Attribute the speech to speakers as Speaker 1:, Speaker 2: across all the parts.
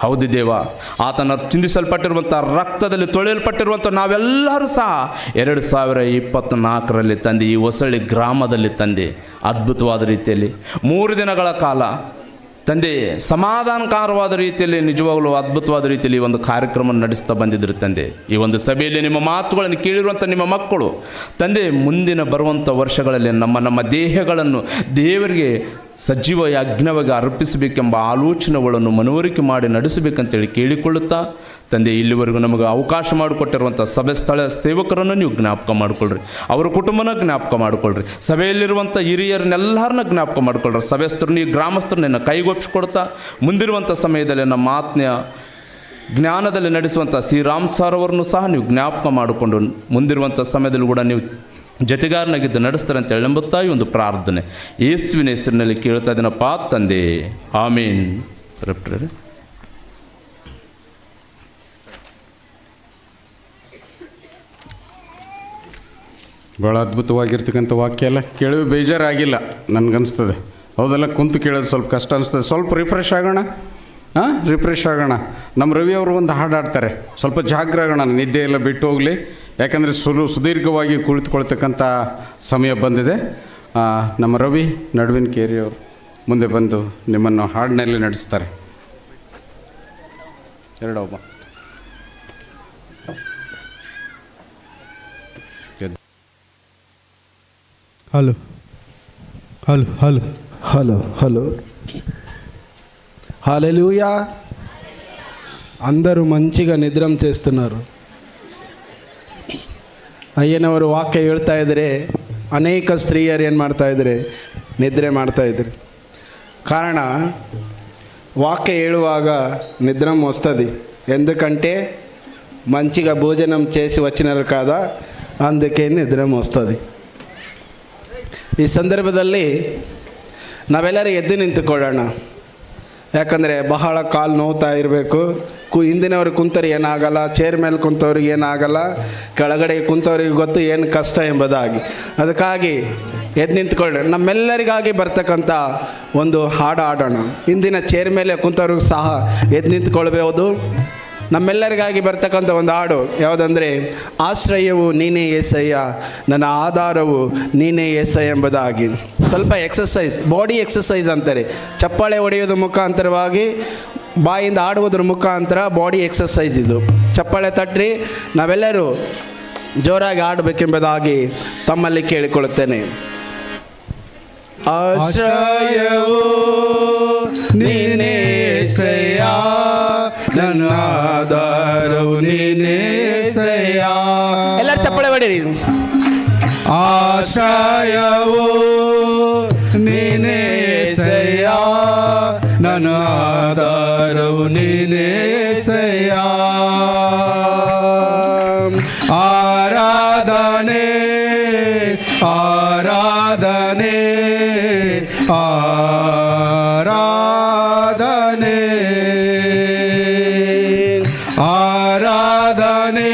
Speaker 1: ಹೌದು ದೇವ, ಆತನ ಚಿಂದಿಸಲ್ಪಟ್ಟಿರುವಂಥ ರಕ್ತದಲ್ಲಿ ತೊಳೆಯಲ್ಪಟ್ಟಿರುವಂಥ ನಾವೆಲ್ಲರೂ ಸಹ 2024ರಲ್ಲಿ ತಂದೆ ಈ ಹೊಸಳ್ಳಿ ಗ್ರಾಮದಲ್ಲಿ ತಂದೆ ಅದ್ಭುತವಾದ ರೀತಿಯಲ್ಲಿ 3 ದಿನಗಳ ಕಾಲ ತಂದೆ ಸಮಾಧಾನಕರವಾದ ರೀತಿಯಲ್ಲಿ ನಿಜವಾಗಲೂ ಅದ್ಭುತವಾದ ರೀತಿಯಲ್ಲಿ ಈ ಒಂದು ಕಾರ್ಯಕ್ರಮ ನಡೆಸ್ತಾ ಬಂದಿದ್ದರು ತಂದೆ. ಈ ಒಂದು ಸಭೆಯಲ್ಲಿ ನಿಮ್ಮ ಮಾತುಗಳನ್ನು ಕೇಳಿರುವಂಥ ನಿಮ್ಮ ಮಕ್ಕಳು ತಂದೆ ಮುಂದಿನ ಬರುವಂಥ ವರ್ಷಗಳಲ್ಲಿ ನಮ್ಮ ದೇಹಗಳನ್ನು ದೇವರಿಗೆ ಸಜೀವ ಯಜ್ಞವಾಗಿ ಅರ್ಪಿಸಬೇಕೆಂಬ ಆಲೋಚನೆಗಳನ್ನು ಮನವರಿಕೆ ಮಾಡಿ ನಡೆಸಬೇಕಂತೇಳಿ ಕೇಳಿಕೊಳ್ಳುತ್ತಾ ತಂದೆ, ಇಲ್ಲಿವರೆಗೂ ನಮಗೆ ಅವಕಾಶ ಮಾಡಿಕೊಟ್ಟಿರುವಂಥ ಸಭೆ ಸ್ಥಳ ಸೇವಕರನ್ನು ನೀವು ಜ್ಞಾಪಕ ಮಾಡಿಕೊಳ್ಳ್ರಿ, ಅವರ ಕುಟುಂಬನ ಜ್ಞಾಪಕ ಮಾಡಿಕೊಳ್ಳ್ರಿ, ಸಭೆಯಲ್ಲಿರುವಂಥ ಹಿರಿಯರನ್ನೆಲ್ಲರನ್ನ ಜ್ಞಾಪಕ ಮಾಡಿಕೊಳ್ಳ್ರಿ, ಸಭೆಸ್ಥರನ್ನ ಈ ಗ್ರಾಮಸ್ಥರನ್ನ ಕೈಗೊಪ್ಪಿಸ್ಕೊಡ್ತಾ ಮುಂದಿರುವಂಥ ಸಮಯದಲ್ಲಿ ನಮ್ಮ ಆತ್ಮೀಯ ಜ್ಞಾನದಲ್ಲಿ ನಡೆಸುವಂಥ ಶ್ರೀರಾಮ್ ಸರ್ ಅವರನ್ನು ಸಹ ನೀವು ಜ್ಞಾಪಕ ಮಾಡಿಕೊಂಡು ಮುಂದಿರುವಂಥ ಸಮಯದಲ್ಲಿ ಕೂಡ ನೀವು ಜೊತೆಗಾರನಾಗಿದ್ದು ನಡೆಸ್ತಾರೆ ಅಂತ ಹೇಳಂಬುತ್ತಾ ಈ ಒಂದು ಪ್ರಾರ್ಥನೆ ಯೇಸುವಿನ ಹೆಸರಿನಲ್ಲಿ ಕೇಳ್ತಾ ಇದ್ದೀನಪ್ಪ ತಂದೆ, ಆಮೀನ್. ಸರಪ್ಟ್ರೆ
Speaker 2: ಭಾಳ ಅದ್ಭುತವಾಗಿರ್ತಕ್ಕಂಥ ವಾಕ್ಯ ಎಲ್ಲ ಕೇಳಿ ಬೇಜಾರಾಗಿಲ್ಲ ನನಗನ್ನಿಸ್ತದೆ. ಹೌದೆಲ್ಲ ಕುಂತು ಕೇಳೋದು ಸ್ವಲ್ಪ ಕಷ್ಟ ಅನಿಸ್ತದೆ. ಸ್ವಲ್ಪ ರಿಫ್ರೆಶ್ ಆಗೋಣ, ರಿಫ್ರೆಶ್ ಆಗೋಣ. ನಮ್ಮ ರವಿ ಅವರು ಒಂದು ಹಾಡು ಹಾಡ್ತಾರೆ, ಸ್ವಲ್ಪ ಜಾಗ್ರ ಆಗೋಣ, ನಿದ್ದೆ ಎಲ್ಲ ಬಿಟ್ಟು ಹೋಗಲಿ. ಯಾಕಂದರೆ ಸುದೀರ್ಘವಾಗಿ ಕುಳಿತುಕೊಳ್ತಕ್ಕಂಥ ಸಮಯ ಬಂದಿದೆ. ನಮ್ಮ ರವಿ ನಡುವಿನ ಕೇರಿಯವರು ಮುಂದೆ ಬಂದು ನಿಮ್ಮನ್ನು ಹಾಡಿನಲ್ಲಿ ನಡೆಸ್ತಾರೆ. ಎರಡೊಬ್ಬ
Speaker 3: hello hello hello hello hello hallelujah. అందరూ మంచిగా నిద్రం చేస్తున్నారు. ಅಯ್ಯನವರು ವಾಕ್ಯ ಹೇಳ್ತಾ ಇದ್ದರೆ ಅನೇಕ ಸ್ತ್ರೀಯರು ಏನು ಮಾಡ್ತಾಯಿದ್ದಾರೆ, ನಿದ್ರೆ ಮಾಡ್ತಾಯಿದ್ರು. కారణ వాక్య ಹೇಳುವಾಗ నిద్రం వస్తుంది. ఎందుకంటే మంచిగా భోజనం చేసి వచ్చినారు కదా, అందుకే నిద్రం వస్తుంది. ಈ ಸಂದರ್ಭದಲ್ಲಿ ನಾವೆಲ್ಲರೂ ಎದ್ದು ನಿಂತುಕೊಳ್ಳೋಣ. ಯಾಕಂದರೆ ಬಹಳ ಕಾಲು ನೋವ್ತಾ ಇರಬೇಕು. ಹಿಂದಿನವ್ರಿಗೆ ಕುಂತವ್ರಿಗೆ ಏನಾಗಲ್ಲ, ಚೇರ್ ಮೇಲೆ ಕುಂತವ್ರಿಗೆ ಏನಾಗಲ್ಲ, ಕೆಳಗಡೆ ಕುಂತವ್ರಿಗೆ ಗೊತ್ತು ಏನು ಕಷ್ಟ ಎಂಬುದಾಗಿ. ಅದಕ್ಕಾಗಿ ಎದ್ದು ನಿಂತ್ಕೊಳ್ಳಿ. ನಮ್ಮೆಲ್ಲರಿಗಾಗಿ ಬರ್ತಕ್ಕಂಥ ಒಂದು ಹಾಡು ಹಾಡೋಣ. ಹಿಂದಿನ ಚೇರ್ ಮೇಲೆ ಕುಂತವ್ರಿಗೂ ಸಹ ಎದ್ದು ನಿಂತ್ಕೊಳ್ಬೋದು. ನಮ್ಮೆಲ್ಲರಿಗಾಗಿ ಬರ್ತಕ್ಕಂಥ ಒಂದು ಹಾಡು ಯಾವುದಂದರೆ, ಆಶ್ರಯವು ನೀನೇ ಏಸಯ್ಯ, ನನ್ನ ಆಧಾರವು ನೀನೇ ಏಸಯ್ಯ ಎಂಬುದಾಗಿ. ಸ್ವಲ್ಪ ಎಕ್ಸಸೈಸ್, ಬಾಡಿ ಎಕ್ಸಸೈಸ್ ಅಂತಾರೆ. ಚಪ್ಪಾಳೆ ಹೊಡೆಯೋದ್ರ ಮುಖಾಂತರವಾಗಿ ಬಾಯಿಂದ ಆಡುವುದ್ರ ಮುಖಾಂತರ ಬಾಡಿ ಎಕ್ಸಸೈಸ್ ಇದು. ಚಪ್ಪಾಳೆ ತಟ್ಟಿ ನಾವೆಲ್ಲರೂ ಜೋರಾಗಿ ಆಡಬೇಕೆಂಬುದಾಗಿ ತಮ್ಮಲ್ಲಿ ಕೇಳಿಕೊಳ್ಳುತ್ತೇನೆ. ಆಶ್ರಯವು ನೀನೇ ಏಸಯ್ಯ, ನನ್ನ ಆಧಾರವು ನೀನೇ ಏಸಯ್ಯ. ಎಲ್ಲರೂ ಚಪ್ಪಾಳೆ ಹೊಡೀರಿ. ಆಶ್ರಯವು ನೀನೇ ಏಸಯ್ಯ, ನನ್ನ ಆಧಾರವು ನೀನೇ ಏಸಯ್ಯ. ಆರಾಧನೆ ಆರಾಧನೆ ಆರಾಧನೆ ಆರಾಧನೆ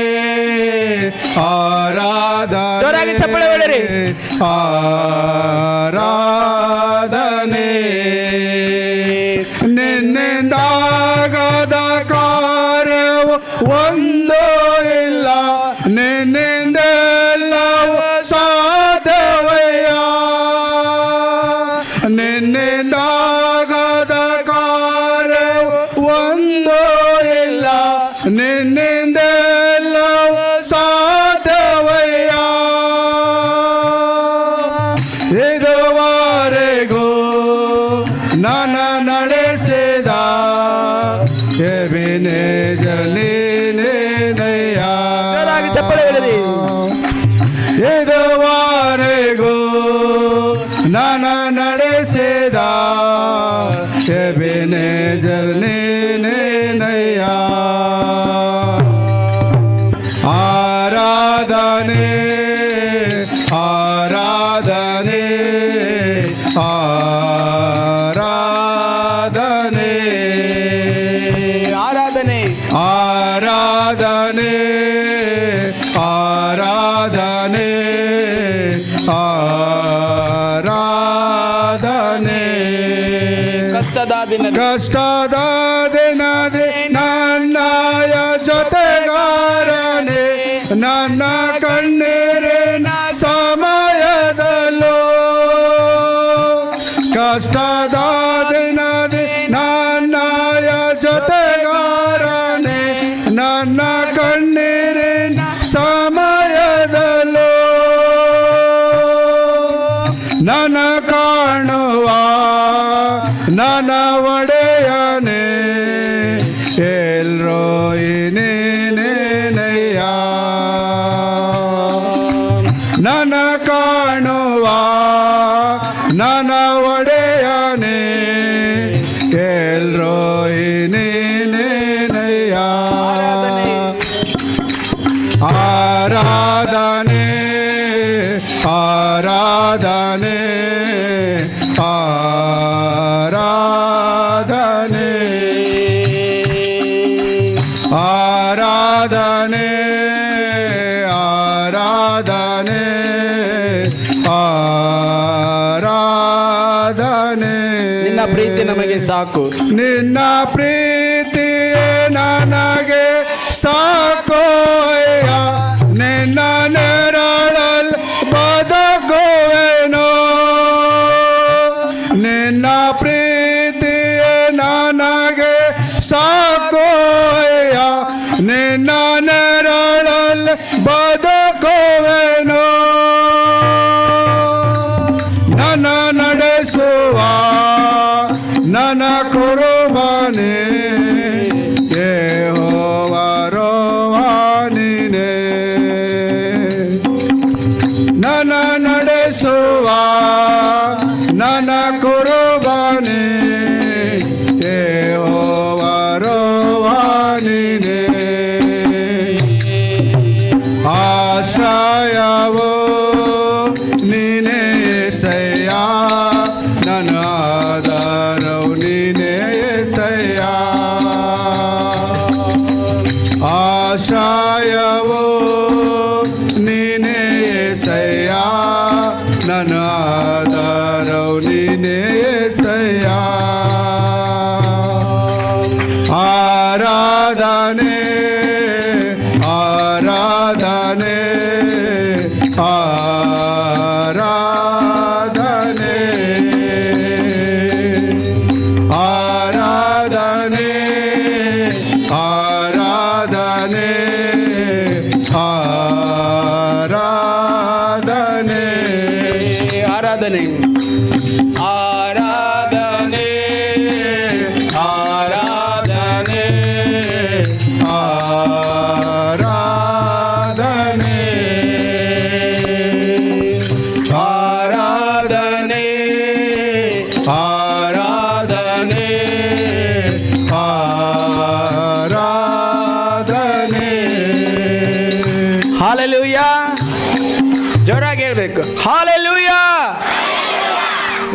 Speaker 3: ಆರಾಧನೆ. ಜೋರಾಗಿ ಚಪ್ಪಾಳೆ ಹೊಡೆಯಿರಿ. ಆರಾಧನೆ. ನಿನ್ನಿಂದಾಗದ ಕಾರ್ಯವು ಒಂದೂ ಇಲ್ಲ, ನಿನ್ನಿಂದೆಲ್ಲವೂ ಸಾಧ್ಯವಯ್ಯ. ನಿನ್ನಿಂದಾಗದ ಕಾರ್ಯವು ಒಂದೂ ಇಲ್ಲ, ನಿನ್ನಿಂದೆಲ್ಲವೂ ಸಾಧ್ಯವಯ್ಯ. ಇದುವರೆಗೂ ನನ್ನ ನಡೆಸಿದ ಎಬಿನೇಜರ್ ನೀನೇನಯ್ಯ. ಚಪ್ಪಳೆ ಹೇಳಿರಿ. ಇದುವರೆಗೂ ನನ್ನ ನಡೆಸಿದ ಎಬಿನೇಜರ್ ನೀನೇನಯ್ಯ. ಆರಾಧನೆ ಆರಾಧನೆ ಆರಾಧನೆ ಆರಾಧನೆ ಆರಾಧನೆ ಆರಾಧನೆ ಆರಾಧನೆ. ಕಷ್ಟದ ದಿನದೇ
Speaker 2: ಆರಾಧನೆ ಆರಾಧನೆ ಆರಾಧನೆ.
Speaker 3: ನಿನ್ನ ಪ್ರೀತಿ ನಮಗೆ ಸಾಕು,
Speaker 2: ನಿನ್ನ ಪ್ರೀತಿ ನನಗೆ ಸಾಕು, ನಿನ್ನ ನೆರಳಲ್ಲಿ ಬದುಕುವೆನು. ನಿನ್ನ ಪ್ರೀತಿ ನನಗೆ ಸಾಕು, ನಿನ್ನ ನೆರಳಲ್ಲಿ ಬದುಕುವೆನು. ನನ್ನ ನಡೆಸುವ ನನ್ನ ಕುರುಬನೇ ಯೆಹೋವರೋವಾ ನೀನೇ. ನನ್ನ ನಡೆಸುವ ನನ್ನ ಕುರುಬನೇ ಯೆಹೋವರೋವಾ ನೀನೇ. ಆಶ್ರಯವೋ ನೀನೇ యేసయ్య, ನನ್ನ ಆಧಾರವು ನೀನೇ యేసయ్య. ಆಶ್ರಯವೋ ನೀನೇ యేసయ్య, ನನ್ನ ಆಧಾರವು ನೀನೇ యేసయ్య. ಆರಾಧನೆ ಆರಾಧನೆ ಆರಾಧನೆ ಆರಾಧನೆ ಆರಾಧನೆ ಆರಾಧನೆ
Speaker 3: ಆರಾಧನೆ
Speaker 2: ಆರಾಧನೆ ಆರಾಧನೆ ಆರಾಧನೆ ಆರಾಧನೆ ಆರಾಧನೆ ಆರಾಧನೆ.
Speaker 3: ಹಾಲೆಲೂಯಾ. ಜೋರಾಗಿ ಹೇಳ್ಬೇಕು, ಹಾಲೆಲೂಯಾ.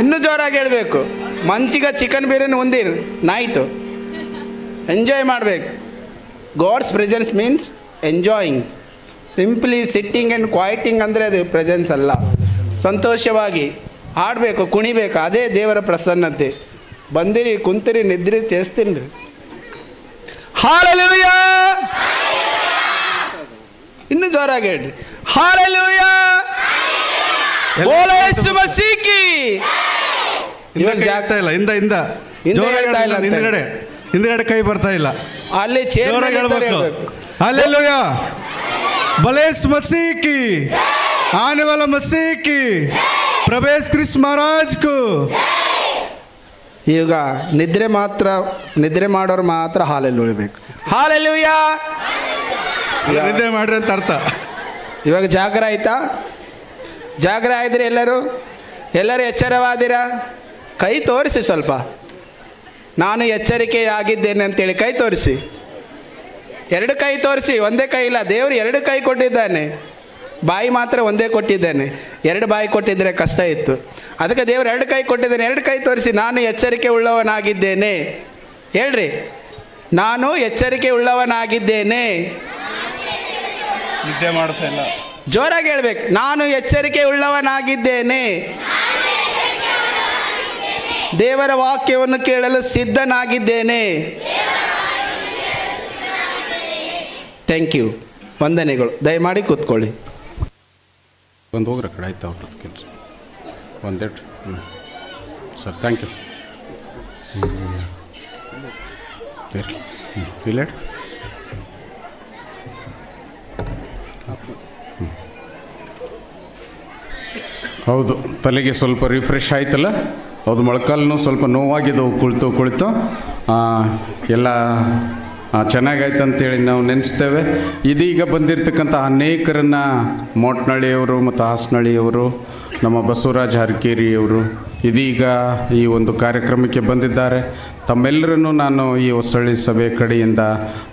Speaker 3: ಇನ್ನೂ ಜೋರಾಗಿ ಹೇಳ್ಬೇಕು. ಮಂಚಿಗೆ ಚಿಕನ್ ಬಿರಿಯಾನಿ ಉಂದಿರು ನೈಟು ಎಂಜಾಯ್ ಮಾಡಬೇಕು. God's presence means enjoying. Simply sitting and quieting ಅಂದರೆ ಅದು ಪ್ರೆಸೆನ್ಸ್ ಅಲ್ಲ. ಸಂತೋಷವಾಗಿ ಹಾಡಬೇಕು, ಕುಣಿಬೇಕು, ಅದೇ ದೇವರ ಪ್ರಸನ್ನತೆ. ಬಂದಿರಿ, ಕುಂತಿರಿ, ನಿದ್ರಿ, చేಸ್ತೀನಿ ರೀ. ಹಾಲೆಲೂಯಾ. ಇನ್ನು ಜೋರಾಗಿ ಹೇಳ್ರಿ, ಹಾಲೆಲೂಯಾ. ಬೋಲೋ ಯೇಸು ಮಸೀಹ್ ಕಿ. ಇವಾಗ
Speaker 2: ಆಗ್ತಾ ಇಲ್ಲ, ಹಿಂದೆ
Speaker 3: ಹಿಂದೆ ಹೇಳ್ತಾ ಇಲ್ಲ,
Speaker 2: ಹಿಂದ್ಗಡೆ ಕೈ ಬರ್ತಾ ಇಲ್ಲ.
Speaker 3: ಅಲ್ಲಿ ಚೇರ್ ಮೇಲೆ ಇದ್ದವ್ರು ಹೇಳ್ಬೇಕು.
Speaker 2: हालेलुया, भले इस मसीह की, आने वाला मसीह की, प्रभु यीशु क्रिस्त महाराज को.
Speaker 3: ಈಗ ನಿದ್ರೆ ಮಾಡೋರು ಮಾತ್ರ ಹಾಲೆಲ್ಲಿ ಉಳಿಬೇಕು. ಹಾಲೆಲೂಯಾ.
Speaker 2: ನಿದ್ರೆ ಮಾಡ್ರಿ ಅಂತ ಅರ್ಥ.
Speaker 3: ಇವಾಗ ಜಾಗರ ಆಯ್ತಾ? ಜಾಗರ ಆಯ್ದ್ರಿ ಎಲ್ಲರೂ ಎಚ್ಚರವಾದಿರಾ? ಕೈ ತೋರಿಸಿ ಸ್ವಲ್ಪ. ನಾನು ಎಚ್ಚರಿಕೆಯಾಗಿದ್ದೇನೆ ಅಂತೇಳಿ ಕೈ ತೋರಿಸಿ. ಎರಡು ಕೈ ತೋರಿಸಿ, ಒಂದೇ ಕೈ ಇಲ್ಲ. ದೇವರು ಎರಡು ಕೈ ಕೊಟ್ಟಿದ್ದಾನೆ, ಬಾಯಿ ಮಾತ್ರ ಒಂದೇ ಕೊಟ್ಟಿದ್ದಾನೆ. ಎರಡು ಬಾಯಿ ಕೊಟ್ಟಿದ್ದರೆ ಕಷ್ಟ ಇತ್ತು. ಅದಕ್ಕೆ ದೇವರು ಎರಡು ಕೈ ಕೊಟ್ಟಿದ್ದಾನೆ. ಎರಡು ಕೈ ತೋರಿಸಿ, ನಾನು ಎಚ್ಚರಿಕೆ ಉಳ್ಳವನಾಗಿದ್ದೇನೆ ಹೇಳ್ರಿ. ನಾನು ಎಚ್ಚರಿಕೆ ಉಳ್ಳವನಾಗಿದ್ದೇನೆ.
Speaker 2: ನಿದ್ದೆ ಮಾಡ್ತಾ ಇಲ್ಲ,
Speaker 3: ಜೋರಾಗಿ ಹೇಳ್ಬೇಕು. ನಾನು ಎಚ್ಚರಿಕೆ ಉಳ್ಳವನಾಗಿದ್ದೇನೆ. ದೇವರ ವಾಕ್ಯವನ್ನು ಕೇಳಲು ಸಿದ್ಧನಾಗಿದ್ದೇನೆ. Thank you. ವಂದನೆಗಳು. ದಯಮಾಡಿ ಕೂತ್ಕೊಳ್ಳಿ.
Speaker 2: ಒಂದು ಹೋಗ್ರ ಕಡೆ ಆಯ್ತು ಅವ್ರ ಕೆಲಸ ಒಂದೆರಡು. Sir thank you. ಇಲ್ಲ ಹೌದು, ತಲೆಗೆ ಸ್ವಲ್ಪ ರಿಫ್ರೆಶ್ ಆಯ್ತಲ್ಲ. ಹೌದು, ಮೊಳಕಾಲೂ ಸ್ವಲ್ಪ ನೋವಾಗಿದ್ದವು ಕುಳಿತು ಎಲ್ಲ ಚೆನ್ನಾಗಾಯ್ತು ಅಂತೇಳಿ ನಾವು ನೆನೆಸ್ತೇವೆ. ಇದೀಗ ಬಂದಿರತಕ್ಕಂಥ ಅನೇಕರನ್ನು ಮೋಟ್ನಳ್ಳಿಯವರು ಮತ್ತು ಹಾಸನಹಳ್ಳಿಯವರು, ನಮ್ಮ ಬಸವರಾಜ ಹರಕೇರಿಯವರು ಇದೀಗ ಈ ಒಂದು ಕಾರ್ಯಕ್ರಮಕ್ಕೆ ಬಂದಿದ್ದಾರೆ. ತಮ್ಮೆಲ್ಲರನ್ನು ನಾನು ಈ ಹೊಸಳ್ಳಿ ಸಭೆ ಕಡೆಯಿಂದ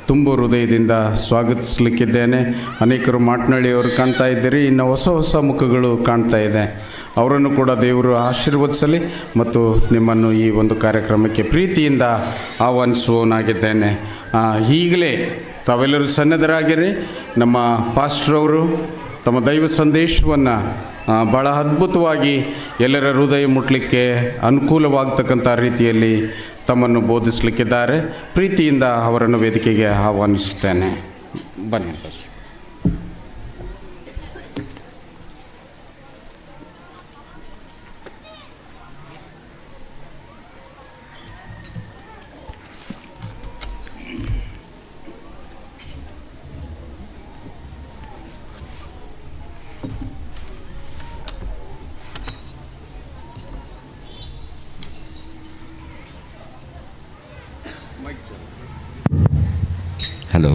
Speaker 2: ತುಂಬ ಹೃದಯದಿಂದ ಸ್ವಾಗತಿಸಲಿಕ್ಕಿದ್ದೇನೆ. ಅನೇಕರು ಮಾಟ್ನಳ್ಳಿಯವರು ಕಾಣ್ತಾ ಇದ್ದೀರಿ, ಇನ್ನು ಹೊಸ ಮುಖಗಳು ಕಾಣ್ತಾ ಇದೆ. ಅವರನ್ನು ಕೂಡ ದೇವರು ಆಶೀರ್ವದಿಸಲಿ ಮತ್ತು ನಿಮ್ಮನ್ನು ಈ ಒಂದು ಕಾರ್ಯಕ್ರಮಕ್ಕೆ ಪ್ರೀತಿಯಿಂದ ಆಹ್ವಾನಿಸುವವನಾಗಿದ್ದೇನೆ. ಈಗಲೇ ತಾವೆಲ್ಲರೂ ಸನ್ನದ್ಧರಾಗಿರಿ. ನಮ್ಮ ಪಾಸ್ಟ್ರವರು ತಮ್ಮ ದೈವ ಸಂದೇಶವನ್ನು ಭಾಳ ಅದ್ಭುತವಾಗಿ ಎಲ್ಲರ ಹೃದಯ ಮುಟ್ಟಲಿಕ್ಕೆ ಅನುಕೂಲವಾಗ್ತಕ್ಕಂಥ ರೀತಿಯಲ್ಲಿ ತಮ್ಮನ್ನು ಬೋಧಿಸಲಿಕ್ಕಿದ್ದಾರೆ. ಪ್ರೀತಿಯಿಂದ ಅವರನ್ನು ವೇದಿಕೆಗೆ ಆಹ್ವಾನಿಸುತ್ತೇನೆ. ಬನ್ನಿ.
Speaker 4: ಹಲೋ,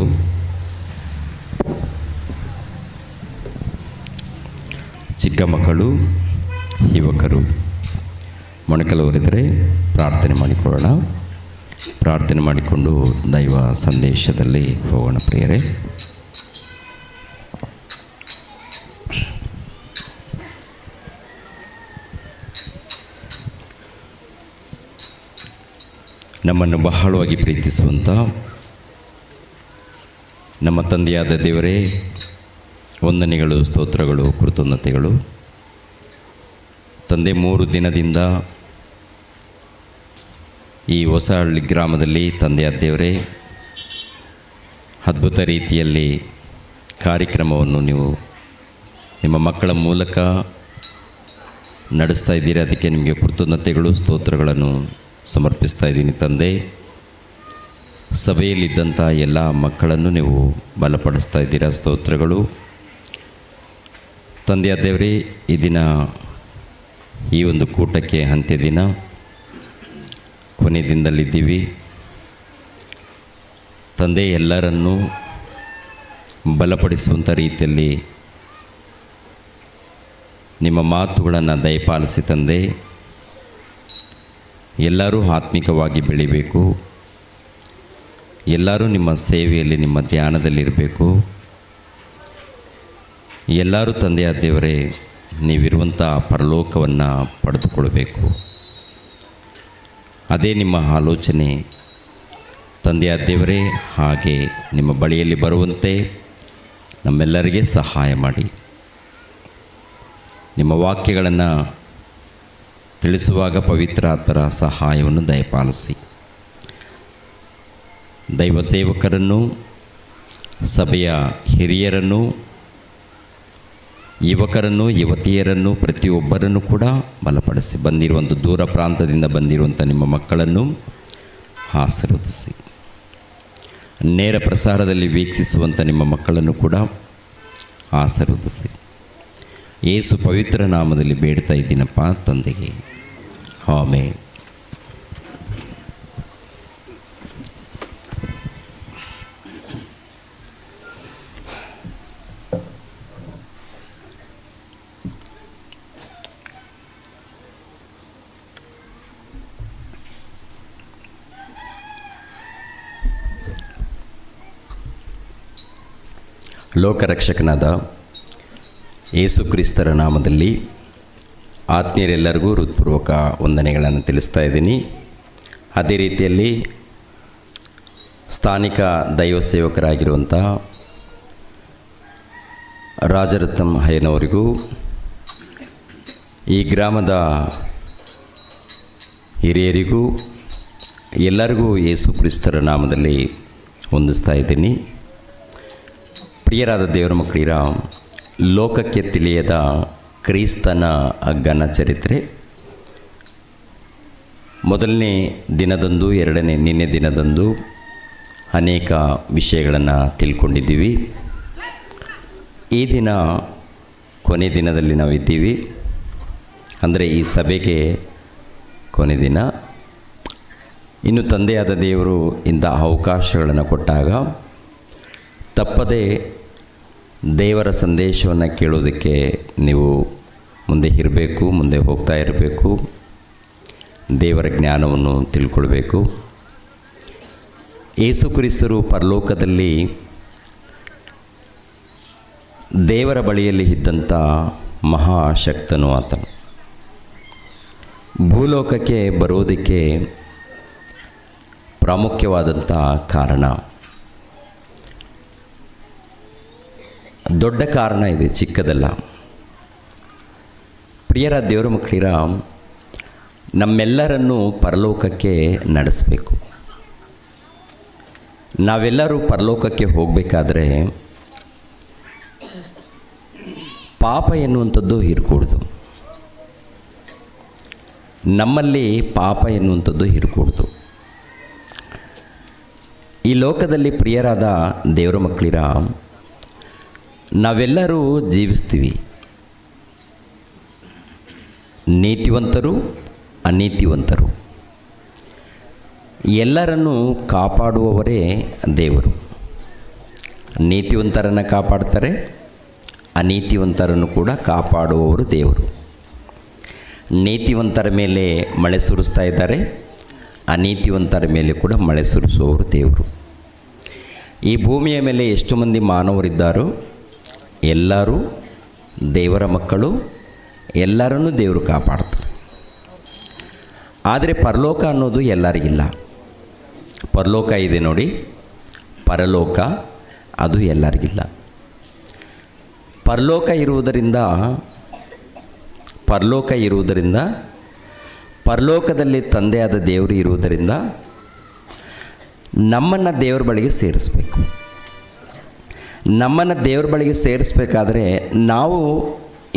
Speaker 4: ಚಿಕ್ಕ ಮಕ್ಕಳು, ಯುವಕರು, ಮೊಣಕಲವರಿದ್ದರೆ ಪ್ರಾರ್ಥನೆ ಮಾಡಿಕೊಳ್ಳೋಣ. ಪ್ರಾರ್ಥನೆ ಮಾಡಿಕೊಂಡು ದೈವ ಸಂದೇಶದಲ್ಲಿ ಹೋಗೋಣ. ಪ್ರಿಯರೇ, ನಮ್ಮನ್ನು ಬಹಳವಾಗಿ ಪ್ರೀತಿಸುವಂಥ ನಮ್ಮ ತಂದೆಯಾದ ದೇವರೇ, ವಂದನೆಗಳು, ಸ್ತೋತ್ರಗಳು, ಕೃತಜ್ಞತೆಗಳು. ತಂದೆ, 3 ದಿನದಿಂದ ಈ ಹೊಸಹಳ್ಳಿ ಗ್ರಾಮದಲ್ಲಿ ತಂದೆಯಾದ ದೇವರೇ ಅದ್ಭುತ ರೀತಿಯಲ್ಲಿ ಕಾರ್ಯಕ್ರಮವನ್ನು ನೀವು ನಿಮ್ಮ ಮಕ್ಕಳ ಮೂಲಕ ನಡೆಸ್ತಾ ಇದ್ದೀರಿ. ಅದಕ್ಕೆ ನಿಮಗೆ ಕೃತಜ್ಞತೆಗಳು, ಸ್ತೋತ್ರಗಳನ್ನು ಸಮರ್ಪಿಸ್ತಾ ಇದ್ದೀನಿ ತಂದೆ. ಸಭೆಯಲ್ಲಿದ್ದಂಥ ಎಲ್ಲ ಮಕ್ಕಳನ್ನು ನೀವು ಬಲಪಡಿಸ್ತಾ ಇದ್ದೀರಾ. ಸ್ತೋತ್ರಗಳು ತಂದೆಯ ದೇವರೇ. ಈ ದಿನ ಈ ಒಂದು ಕೂಟಕ್ಕೆ ಅಂತ್ಯ ದಿನ, ಕೊನೆ ದಿನದಲ್ಲಿದ್ದೀವಿ ತಂದೆ. ಎಲ್ಲರನ್ನೂ ಬಲಪಡಿಸುವಂಥ ರೀತಿಯಲ್ಲಿ ನಿಮ್ಮ ಮಾತುಗಳನ್ನು ದಯಪಾಲಿಸಿ ತಂದೆ. ಎಲ್ಲರೂ ಆತ್ಮಿಕವಾಗಿ ಬೆಳಿಬೇಕು. ಎಲ್ಲರೂ ನಿಮ್ಮ ಸೇವೆಯಲ್ಲಿ, ನಿಮ್ಮ ಧ್ಯಾನದಲ್ಲಿರಬೇಕು. ಎಲ್ಲರೂ ತಂದೆಯ ದೇವರೇ ನೀವಿರುವಂಥ ಪರಲೋಕವನ್ನು ಪಡೆದುಕೊಳ್ಬೇಕು. ಅದೇ ನಿಮ್ಮ ಆಲೋಚನೆ ತಂದೆಯ ದೇವರೇ. ಹಾಗೆ ನಿಮ್ಮ ಬಳಿಯಲ್ಲಿ ಬರುವಂತೆ ನಮ್ಮೆಲ್ಲರಿಗೆ ಸಹಾಯ ಮಾಡಿ. ನಿಮ್ಮ ವಾಕ್ಯಗಳನ್ನು ತಿಳಿಸುವಾಗ ಪವಿತ್ರ ಆತ್ಮರ ಸಹಾಯವನ್ನು ದಯಪಾಲಿಸಿ. ದೈವ ಸೇವಕರನ್ನು, ಸಭೆಯ ಹಿರಿಯರನ್ನು, ಯುವಕರನ್ನು, ಯುವತಿಯರನ್ನು, ಪ್ರತಿಯೊಬ್ಬರನ್ನು ಕೂಡ ಬಲಪಡಿಸಿ. ಬಂದಿರುವಂಥ ದೂರ ಪ್ರಾಂತದಿಂದ ಬಂದಿರುವಂಥ ನಿಮ್ಮ ಮಕ್ಕಳನ್ನು ಆಶೀರ್ವದಿಸಿ. ನೇರ ಪ್ರಸಾರದಲ್ಲಿ ವೀಕ್ಷಿಸುವಂಥ ನಿಮ್ಮ ಮಕ್ಕಳನ್ನು ಕೂಡ ಆಶೀರ್ವದಿಸಿ. ಯೇಸು ಪವಿತ್ರ ನಾಮದಲ್ಲಿ ಬೇಡ್ತಾ ಇದ್ದೀನಪ್ಪ ತಂದೆಗೆ, ಆಮೆನ್. ಲೋಕರಕ್ಷಕನಾದ ಯೇಸು ಕ್ರಿಸ್ತರ ನಾಮದಲ್ಲಿ ಆತ್ಮೀಯರೆಲ್ಲರಿಗೂ ಹೃತ್ಪೂರ್ವಕ ವಂದನೆಗಳನ್ನು ತಿಳಿಸ್ತಾ ಇದ್ದೀನಿ. ಅದೇ ರೀತಿಯಲ್ಲಿ ಸ್ಥಾನಿಕ ದೈವ ಸೇವಕರಾಗಿರುವಂಥ ರಾಜರತ್ನಂ ಅಯ್ಯನವರಿಗೂ, ಈ ಗ್ರಾಮದ ಹಿರಿಯರಿಗೂ ಎಲ್ಲರಿಗೂ ಯೇಸು ಕ್ರಿಸ್ತರ ನಾಮದಲ್ಲಿ ವಂದಿಸ್ತಾ ಇದ್ದೀನಿ. ಪ್ರಿಯರಾದ ದೇವರ ಮಕ್ಕಳಿರ, ಲೋಕಕ್ಕೆ ತಿಳಿಯದ ಕ್ರಿಸ್ತನ ಘನ ಚರಿತ್ರೆ ಮೊದಲನೇ ದಿನದಂದು, ನಿನ್ನೆ ದಿನದಂದು ಅನೇಕ ವಿಷಯಗಳನ್ನು ತಿಳ್ಕೊಂಡಿದ್ದೀವಿ. ಈ ದಿನ ಕೊನೆ ದಿನದಲ್ಲಿ ನಾವಿದ್ದೀವಿ. ಅಂದರೆ ಈ ಸಭೆಗೆ ಕೊನೆ ದಿನ. ಇನ್ನು ತಂದೆಯಾದ ದೇವರು ಇಂಥ ಅವಕಾಶಗಳನ್ನು ಕೊಟ್ಟಾಗ ತಪ್ಪದೇ ದೇವರ ಸಂದೇಶವನ್ನು ಕೇಳೋದಕ್ಕೆ ನೀವು ಮುಂದೆ ಇರಬೇಕು, ಮುಂದೆ ಹೋಗ್ತಾ ಇರಬೇಕು. ದೇವರ ಜ್ಞಾನವನ್ನು ತಿಳ್ಕೊಳ್ಬೇಕು. ಯೇಸು ಕ್ರಿಸ್ತರು ಪರಲೋಕದಲ್ಲಿ ದೇವರ ಬಳಿಯಲ್ಲಿ ಇದ್ದಂಥ ಮಹಾಶಕ್ತನು ಆತನು. ಭೂಲೋಕಕ್ಕೆ ಬರೋದಕ್ಕೆ ಪ್ರಾಮುಖ್ಯವಾದಂಥ ಕಾರಣ ದೊಡ್ಡ ಕಾರಣ ಇದೆ, ಚಿಕ್ಕದಲ್ಲ. ಪ್ರಿಯರ ದೇವರ ಮಕ್ಕಳಿರ, ನಮ್ಮೆಲ್ಲರನ್ನೂ ಪರಲೋಕಕ್ಕೆ ನಡೆಸಬೇಕು. ನಾವೆಲ್ಲರೂ ಪರಲೋಕಕ್ಕೆ ಹೋಗಬೇಕಾದ್ರೆ ಪಾಪ ಎನ್ನುವಂಥದ್ದು ಇರಕೂಡ್ದು. ನಮ್ಮಲ್ಲಿ ಪಾಪ ಎನ್ನುವಂಥದ್ದು ಇರಕೂಡ್ದು. ಈ ಲೋಕದಲ್ಲಿ ಪ್ರಿಯರಾದ ದೇವರ ಮಕ್ಕಳಿರ, ನಾವೆಲ್ಲರೂ ಜೀವಿಸ್ತೀವಿ. ನೀತಿವಂತರು, ಅನೀತಿವಂತರು, ಎಲ್ಲರನ್ನೂ ಕಾಪಾಡುವವರೇ ದೇವರು. ನೀತಿವಂತರನ್ನು ಕಾಪಾಡ್ತಾರೆ, ಅನೀತಿವಂತರನ್ನು ಕೂಡ ಕಾಪಾಡುವವರು ದೇವರು. ನೀತಿವಂತರ ಮೇಲೆ ಮಳೆ ಸುರಿಸ್ತಾ ಇದ್ದಾರೆ, ಅನೀತಿವಂತರ ಮೇಲೆ ಕೂಡ ಮಳೆ ಸುರಿಸುವವರು ದೇವರು. ಈ ಭೂಮಿಯ ಮೇಲೆ ಎಷ್ಟು ಮಂದಿ ಮಾನವರಿದ್ದಾರೋ ಎಲ್ಲರೂ ದೇವರ ಮಕ್ಕಳು, ಎಲ್ಲರನ್ನೂ ದೇವರು ಕಾಪಾಡ್ತಾರೆ. ಆದರೆ ಪರಲೋಕ ಅನ್ನೋದು ಎಲ್ಲರಿಗಿಲ್ಲ. ಪರಲೋಕ ಇದೆ ನೋಡಿ, ಪರಲೋಕ ಅದು ಎಲ್ಲರಿಗಿಲ್ಲ. ಪರಲೋಕ ಇರುವುದರಿಂದ ಪರಲೋಕದಲ್ಲಿ ತಂದೆಯಾದ ದೇವರು ಇರುವುದರಿಂದ ನಮ್ಮನ್ನು ದೇವರ ಬಳಿಗೆ ಸೇರಿಸಬೇಕು. ನಮ್ಮನ್ನು ದೇವರ ಬಳಿಗೆ ಸೇರಿಸಬೇಕಾದ್ರೆ ನಾವು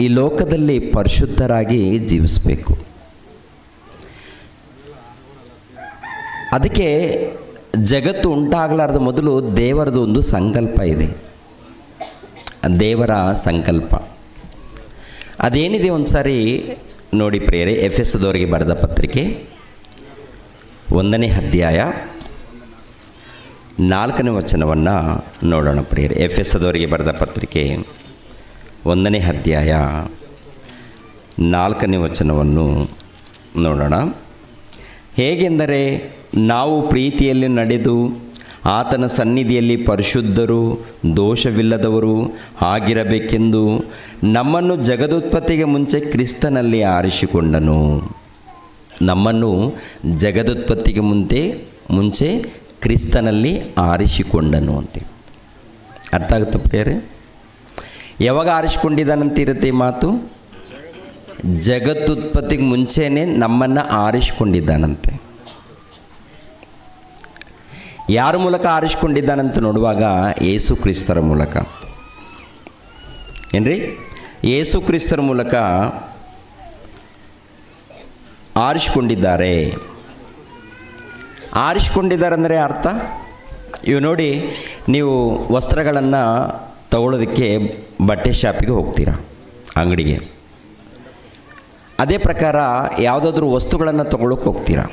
Speaker 4: ಈ ಲೋಕದಲ್ಲಿ ಪರಿಶುದ್ಧರಾಗಿ ಜೀವಿಸಬೇಕು. ಅದಕ್ಕೆ ಜಗತ್ತು ಉಂಟಾಗಲಾರದ ಮೊದಲು ದೇವರದು ಒಂದು ಸಂಕಲ್ಪ ಇದೆ. ದೇವರ ಸಂಕಲ್ಪ ಅದೇನಿದೆ ಒಂದು ಸಾರಿ ನೋಡಿ ಪ್ರಿಯರೇ. ಎಫೆಸದವರಿಗೆ ಬರೆದ ಪತ್ರಿಕೆ 1ನೇ ಅಧ್ಯಾಯ 4ನೇ ವಚನವನ್ನು ನೋಡೋಣ ಪ್ರಿಯರೇ. ಎಫೆಸದವರಿಗೆ ಬರೆದ ಪತ್ರಿಕೆ 1ನೇ ಅಧ್ಯಾಯ 4ನೇ ವಚನವನ್ನು ನೋಡೋಣ. ಹೇಗೆಂದರೆ, ನಾವು ಪ್ರೀತಿಯಲ್ಲಿ ನಡೆದು ಆತನ ಸನ್ನಿಧಿಯಲ್ಲಿ ಪರಿಶುದ್ಧರು, ದೋಷವಿಲ್ಲದವರು ಆಗಿರಬೇಕೆಂದು ನಮ್ಮನ್ನು ಜಗದುತ್ಪತ್ತಿಗೆ ಮುಂಚೆ ಕ್ರಿಸ್ತನಲ್ಲಿ ಆರಿಸಿಕೊಂಡನು. ನಮ್ಮನ್ನು ಜಗದುತ್ಪತ್ತಿಗೆ ಮುಂಚೆ ಕ್ರಿಸ್ತನಲ್ಲಿ ಆರಿಸಿಕೊಂಡನು ಅಂತ ಅರ್ಥ ಆಗುತ್ತೆ ಪ್ರಿಯರೇ. ಯಾವಾಗ ಆರಿಸಿಕೊಂಡಿದ್ದಾನಂತಿರುತ್ತೆ ಈ ಮಾತು? ಜಗತ್ತುತ್ಪತ್ತಿಗೆ ಮುಂಚೆನೇ ನಮ್ಮನ್ನು ಆರಿಸಿಕೊಂಡಿದ್ದಾನಂತೆ. ಯಾರ ಮೂಲಕ ಆರಿಸಿಕೊಂಡಿದ್ದಾನಂತ ನೋಡುವಾಗ ಯೇಸು ಕ್ರಿಸ್ತರ ಮೂಲಕ. ಏನ್ರಿ? ಯೇಸು ಕ್ರಿಸ್ತರ ಮೂಲಕ ಆರಿಸಿಕೊಂಡಿದ್ದಾರೆ. ಅಂದರೆ ಅರ್ಥ ಇವು ನೋಡಿ, ನೀವು ವಸ್ತ್ರಗಳನ್ನು ತಗೊಳ್ಳೋದಕ್ಕೆ ಬಟ್ಟೆ ಶಾಪಿಗೆ ಹೋಗ್ತೀರಾ, ಅಂಗಡಿಗೆ. ಅದೇ ಪ್ರಕಾರ ಯಾವುದಾದ್ರೂ ವಸ್ತುಗಳನ್ನು ತೊಗೊಳಕ್ಕೆ ಹೋಗ್ತೀರಾ,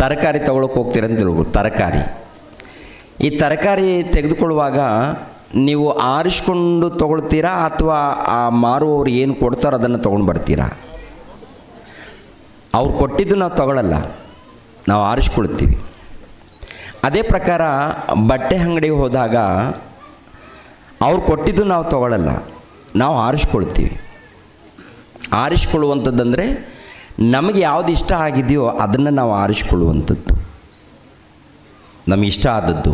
Speaker 4: ತರಕಾರಿ ತೊಗೊಳಕ್ಕೆ ಹೋಗ್ತೀರ ಅಂತ ಹೇಳ್ಬೋದು. ಈ ತರಕಾರಿ ತೆಗೆದುಕೊಳ್ಳುವಾಗ ನೀವು ಆರಿಸ್ಕೊಂಡು ತೊಗೊಳ್ತೀರಾ ಅಥವಾ ಆ ಮಾರುವವರು ಏನು ಕೊಡ್ತಾರೋ ಅದನ್ನು ತೊಗೊಂಡು ಬರ್ತೀರಾ? ಅವ್ರು ಕೊಟ್ಟಿದ್ದು ನಾವು ತೊಗೊಳ್ಳಲ್ಲ, ನಾವು ಆರಿಸ್ಕೊಳ್ತೀವಿ. ಅದೇ ಪ್ರಕಾರ ಬಟ್ಟೆ ಅಂಗಡಿಗೆ ಹೋದಾಗ ಅವ್ರು ಕೊಟ್ಟಿದ್ದು ನಾವು ತೊಗೊಳ್ಳಲ್ಲ, ನಾವು ಆರಿಸ್ಕೊಳ್ತೀವಿ. ಆರಿಸ್ಕೊಳ್ಳುವಂಥದ್ದಂದರೆ ನಮಗೆ ಯಾವುದು ಇಷ್ಟ ಆಗಿದೆಯೋ ಅದನ್ನು ನಾವು ಆರಿಸ್ಕೊಳ್ಳುವಂಥದ್ದು, ನಮಗೆ ಇಷ್ಟ ಆದದ್ದು.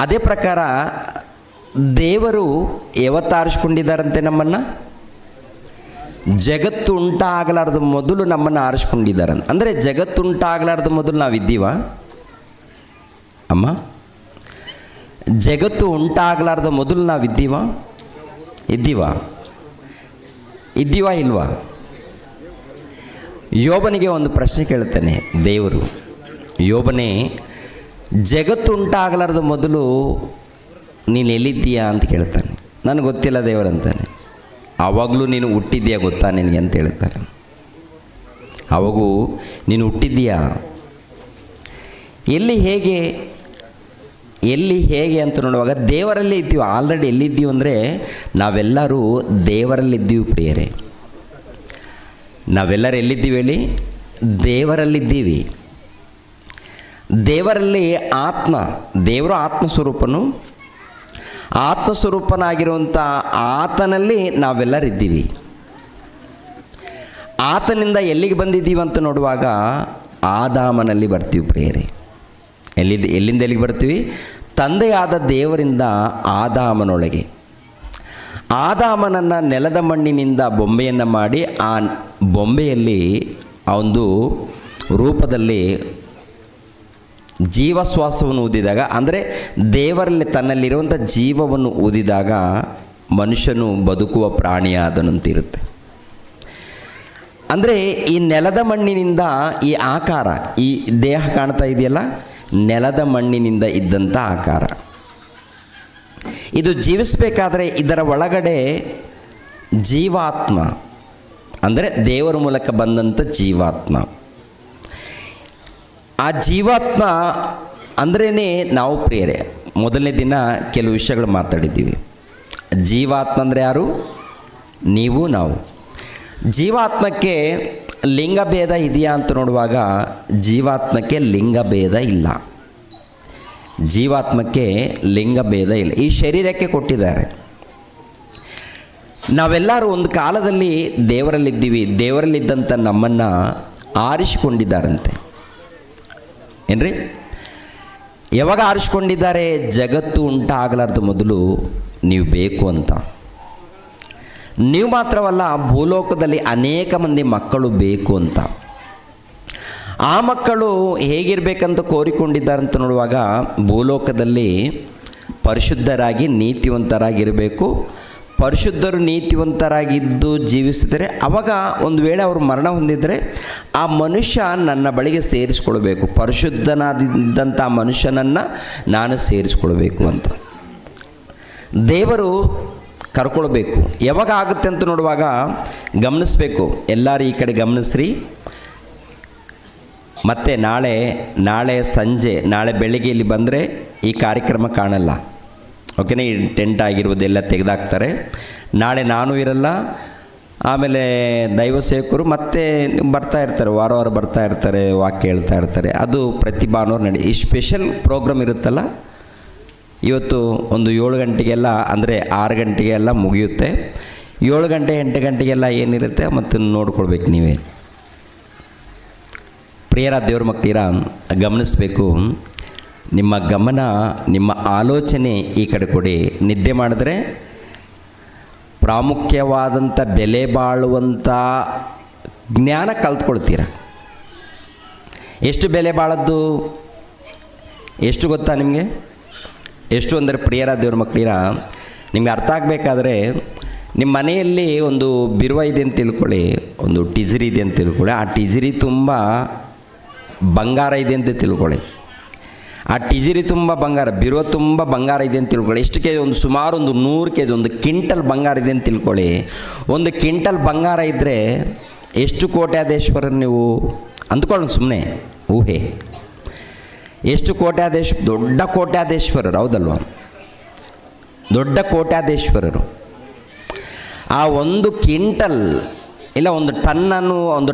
Speaker 4: ಅದೇ ಪ್ರಕಾರ ದೇವರು ಯಾವತ್ತು ಆರಿಸ್ಕೊಂಡಿದ್ದಾರಂತೆ ನಮ್ಮನ್ನು? ಜಗತ್ತು ಉಂಟಾಗಲಾರ್ದ ಮೊದಲು ನಮ್ಮನ್ನು ಆರಿಸ್ಕೊಂಡಿದ್ದಾರಂತೆ. ಅಂದರೆ ಜಗತ್ತು ಉಂಟಾಗಲಾರ್ದ ಮೊದಲು ನಾವಿದ್ದೀವ ಅಮ್ಮ? ಜಗತ್ತು ಉಂಟಾಗಲಾರ್ದ ಮೊದಲು ನಾವಿದ್ದೀವ? ಇದ್ದೀವಾ ಇಲ್ವಾ? ಯೋಬನಿಗೆ ಒಂದು ಪ್ರಶ್ನೆ ಕೇಳ್ತಾನೆ ದೇವರು. ಯೋಬನೇ, ಜಗತ್ತು ಉಂಟಾಗಲಾರ್ದ ಮೊದಲು ನೀನು ಎಲ್ಲಿದ್ದೀಯಾ ಅಂತ ಕೇಳ್ತಾನೆ. ನನಗೆ ಗೊತ್ತಿಲ್ಲ ದೇವರಂತಾನೆ. ಆವಾಗಲೂ ನೀನು ಹುಟ್ಟಿದ್ದೀಯಾ ಗೊತ್ತಾ ನಿನಗೆ ಅಂತ ಹೇಳ್ತಾರೆ. ಆವಾಗೂ ನೀನು ಹುಟ್ಟಿದ್ದೀಯಾ? ಎಲ್ಲಿ ಹೇಗೆ ಅಂತ ನೋಡುವಾಗ ದೇವರಲ್ಲೇ ಇದ್ದೀವಿ. ಆಲ್ರೆಡಿ ಎಲ್ಲಿದ್ದೀವಿ ಅಂದರೆ ನಾವೆಲ್ಲರೂ ದೇವರಲ್ಲಿದ್ದೀವಿ ಪ್ರಿಯರೇ. ನಾವೆಲ್ಲರೂ ಎಲ್ಲಿದ್ದೀವಿ ಹೇಳಿ? ದೇವರಲ್ಲಿದ್ದೀವಿ. ದೇವರಲ್ಲಿ ದೇವರು ಆತ್ಮಸ್ವರೂಪನು. ಆತ್ಮಸ್ವರೂಪನಾಗಿರುವಂಥ ಆತನಲ್ಲಿ ನಾವೆಲ್ಲರಿದ್ದೀವಿ. ಆತನಿಂದ ಎಲ್ಲಿಗೆ ಬಂದಿದ್ದೀವಿ ಅಂತ ನೋಡುವಾಗ ಆದಾಮನಲ್ಲಿ ಬರ್ತೀವಿ ಪ್ರಿಯರೇ. ಎಲ್ಲಿಂದ ಎಲ್ಲಿಗೆ ಬರ್ತೀವಿ? ತಂದೆಯಾದ ದೇವರಿಂದ ಆದಾಮನೊಳಗೆ, ಆದಾಮನನ್ನು ನೆಲದ ಮಣ್ಣಿನಿಂದ ಬೊಂಬೆಯನ್ನು ಮಾಡಿ ಆ ಬೊಂಬೆಯಲ್ಲಿ ಆ ಒಂದು ರೂಪದಲ್ಲಿ ಜೀವಶ್ವಾಸವನ್ನು ಊದಿದಾಗ, ಅಂದರೆ ದೇವರಲ್ಲಿ ತನ್ನಲ್ಲಿರುವಂಥ ಜೀವವನ್ನು ಊದಿದಾಗ ಮನುಷ್ಯನು ಬದುಕುವ ಪ್ರಾಣಿಯಾದನಂತಿರುತ್ತೆ. ಅಂದರೆ ಈ ನೆಲದ ಮಣ್ಣಿನಿಂದ ಈ ಆಕಾರ, ಈ ದೇಹ ಕಾಣ್ತಾ ಇದೆಯಲ್ಲ, ನೆಲದ ಮಣ್ಣಿನಿಂದ ಇದ್ದಂಥ ಆಕಾರ. ಇದು ಜೀವಿಸಬೇಕಾದ್ರೆ ಇದರ ಒಳಗಡೆ ಜೀವಾತ್ಮ, ಅಂದರೆ ದೇವರ ಮೂಲಕ ಬಂದಂಥ ಜೀವಾತ್ಮ. ಆ ಜೀವಾತ್ಮ ಅಂದ್ರೇ ನಾವು ಪ್ರಿಯರೇ, ಮೊದಲನೇ ದಿನ ಕೆಲವು ವಿಷಯಗಳು ಮಾತಾಡಿದ್ದೀವಿ. ಜೀವಾತ್ಮ ಅಂದರೆ ಯಾರು? ನೀವು, ನಾವು. ಜೀವಾತ್ಮಕ್ಕೆ ಲಿಂಗಭೇದ ಇದೆಯಾ ಅಂತ ನೋಡುವಾಗ ಜೀವಾತ್ಮಕ್ಕೆ ಲಿಂಗಭೇದ ಇಲ್ಲ. ಜೀವಾತ್ಮಕ್ಕೆ ಲಿಂಗಭೇದ ಇಲ್ಲ. ಈ ಶರೀರಕ್ಕೆ ಕೊಟ್ಟಿದ್ದಾರೆ. ನಾವೆಲ್ಲರೂ ಒಂದು ಕಾಲದಲ್ಲಿ ದೇವರಲ್ಲಿದ್ದೀವಿ. ದೇವರಲ್ಲಿದ್ದಂಥ ನಮ್ಮನ್ನು ಆರಿಸಿಕೊಂಡಿದ್ದಾರಂತೆ. ಏನ್ರಿ? ಯಾವಾಗ ಆರಿಸ್ಕೊಂಡಿದ್ದಾರೆ? ಜಗತ್ತು ಉಂಟಾಗಲಾರ್ದು ಮೊದಲು ನೀವು ಬೇಕು ಅಂತ. ನೀವು ಮಾತ್ರವಲ್ಲ, ಭೂಲೋಕದಲ್ಲಿ ಅನೇಕ ಮಂದಿ ಮಕ್ಕಳು ಬೇಕು ಅಂತ. ಆ ಮಕ್ಕಳು ಹೇಗಿರಬೇಕಂತ ಕೋರಿಕೊಂಡಿದ್ದಾರೆ ಅಂತ ನೋಡುವಾಗ ಭೂಲೋಕದಲ್ಲಿ ಪರಿಶುದ್ಧರಾಗಿ ನೀತಿವಂತರಾಗಿರಬೇಕು. ಪರಿಶುದ್ಧರು ನೀತಿವಂತರಾಗಿದ್ದು ಜೀವಿಸಿದರೆ ಅವಾಗ ಒಂದು ವೇಳೆ ಅವರು ಮರಣ ಹೊಂದಿದರೆ ಆ ಮನುಷ್ಯ ನನ್ನ ಬಳಿಗೆ ಸೇರಿಸ್ಕೊಳ್ಬೇಕು, ಪರಿಶುದ್ಧನಾದಂಥ ಮನುಷ್ಯನನ್ನು ನಾನು ಸೇರಿಸ್ಕೊಳ್ಬೇಕು ಅಂತ ದೇವರು ಕರ್ಕೊಳ್ಬೇಕು. ಯಾವಾಗ ಆಗುತ್ತೆ ಅಂತ ನೋಡುವಾಗ ಗಮನಿಸಬೇಕು. ಎಲ್ಲರೂ ಈ ಕಡೆ ಗಮನಿಸ್ರಿ. ಮತ್ತು ನಾಳೆ ಸಂಜೆ, ನಾಳೆ ಬೆಳಿಗ್ಗೆ ಇಲ್ಲಿ ಬಂದರೆ ಈ ಕಾರ್ಯಕ್ರಮ ಕಾಣಲ್ಲ. ಓಕೆನಾ? ಈ ಟೆಂಟ್ ಆಗಿರ್ಬೋದು ಎಲ್ಲ ತೆಗೆದಾಕ್ತಾರೆ. ನಾಳೆ ನಾನು ಇರಲ್ಲ. ಆಮೇಲೆ ದೈವ ಸೇವಕರು ಮತ್ತೆ ಬರ್ತಾ ಇರ್ತಾರೆ, ವಾರ ವಾರ ಬರ್ತಾ ಇರ್ತಾರೆ, ವಾಕ್ಯ ಹೇಳ್ತಾ ಇರ್ತಾರೆ. ಅದು ಪ್ರತಿ ಭಾನುವಾರ ಈ ಸ್ಪೆಷಲ್ ಪ್ರೋಗ್ರಾಮ್ ಇರುತ್ತಲ್ಲ, ಇವತ್ತು ಒಂದು 7 ಗಂಟೆಗೆಲ್ಲ, ಅಂದರೆ 6 ಗಂಟೆಗೆಲ್ಲ ಮುಗಿಯುತ್ತೆ. 7 ಗಂಟೆ 8 ಗಂಟೆಗೆಲ್ಲ ಏನಿರುತ್ತೆ ಮತ್ತು ನೋಡ್ಕೊಳ್ಬೇಕು ನೀವೇ. ಪ್ರಿಯರ ದೇವ್ರ ಮಕ್ಕಳಿರ, ಗಮನಿಸಬೇಕು. ನಿಮ್ಮ ಗಮನ, ನಿಮ್ಮ ಆಲೋಚನೆ ಈ ಕಡೆ ಕೊಡಿ. ನಿದ್ದೆ ಮಾಡಿದ್ರೆ ಪ್ರಾಮುಖ್ಯವಾದಂಥ ಬೆಲೆ ಬಾಳುವಂಥ ಜ್ಞಾನ ಕಲ್ತ್ಕೊಳ್ತೀರ. ಎಷ್ಟು ಬೆಲೆ ಬಾಳದ್ದು ಎಷ್ಟು ಗೊತ್ತಾ ನಿಮಗೆ? ಎಷ್ಟು ಅಂದರೆ ಪ್ರಿಯರ ದೇವ್ರ ಮಕ್ಕಳಿರ, ನಿಮಗೆ ಅರ್ಥ ಆಗಬೇಕಾದ್ರೆ ನಿಮ್ಮ ಮನೆಯಲ್ಲಿ ಒಂದು ಬಿರುವ ಇದೆ ಅಂತ ತಿಳ್ಕೊಳ್ಳಿ, ಒಂದು ಟಿಜರಿ ಇದೆ ಅಂತ ತಿಳ್ಕೊಳ್ಳಿ. ಆ ಟಿಜರಿ ತುಂಬ ಬಂಗಾರ ಇದೆ ಅಂತ ತಿಳ್ಕೊಳ್ಳಿ. ಆ ಟಿಜರಿ ತುಂಬ ಬಂಗಾರ, ಬಿರುವ ತುಂಬ ಬಂಗಾರ ಇದೆ ಅಂತ ತಿಳ್ಕೊಳ್ಳಿ. ಎಷ್ಟು ಕೆ ಜಿ? ಒಂದು ಸುಮಾರು ಒಂದು 100 kg, ಒಂದು ಕ್ವಿಂಟಲ್ ಬಂಗಾರ ಇದೆ ಅಂತ ತಿಳ್ಕೊಳ್ಳಿ. ಒಂದು ಕ್ವಿಂಟಲ್ ಬಂಗಾರ ಇದ್ದರೆ ಎಷ್ಟು ಕೋಟ್ಯಾಧೀಶ್ವರರು ನೀವು ಅಂದ್ಕೊಳ್ಳಿ. ಸುಮ್ಮನೆ ಊಹೆ. ಎಷ್ಟು ದೊಡ್ಡ ಕೋಟ್ಯಾಧೀಶ್ವರರು, ಹೌದಲ್ವ? ದೊಡ್ಡ ಕೋಟ್ಯಾಧೀಶ್ವರರು. ಆ ಒಂದು ಕ್ವಿಂಟಲ್ ಇಲ್ಲ ಒಂದು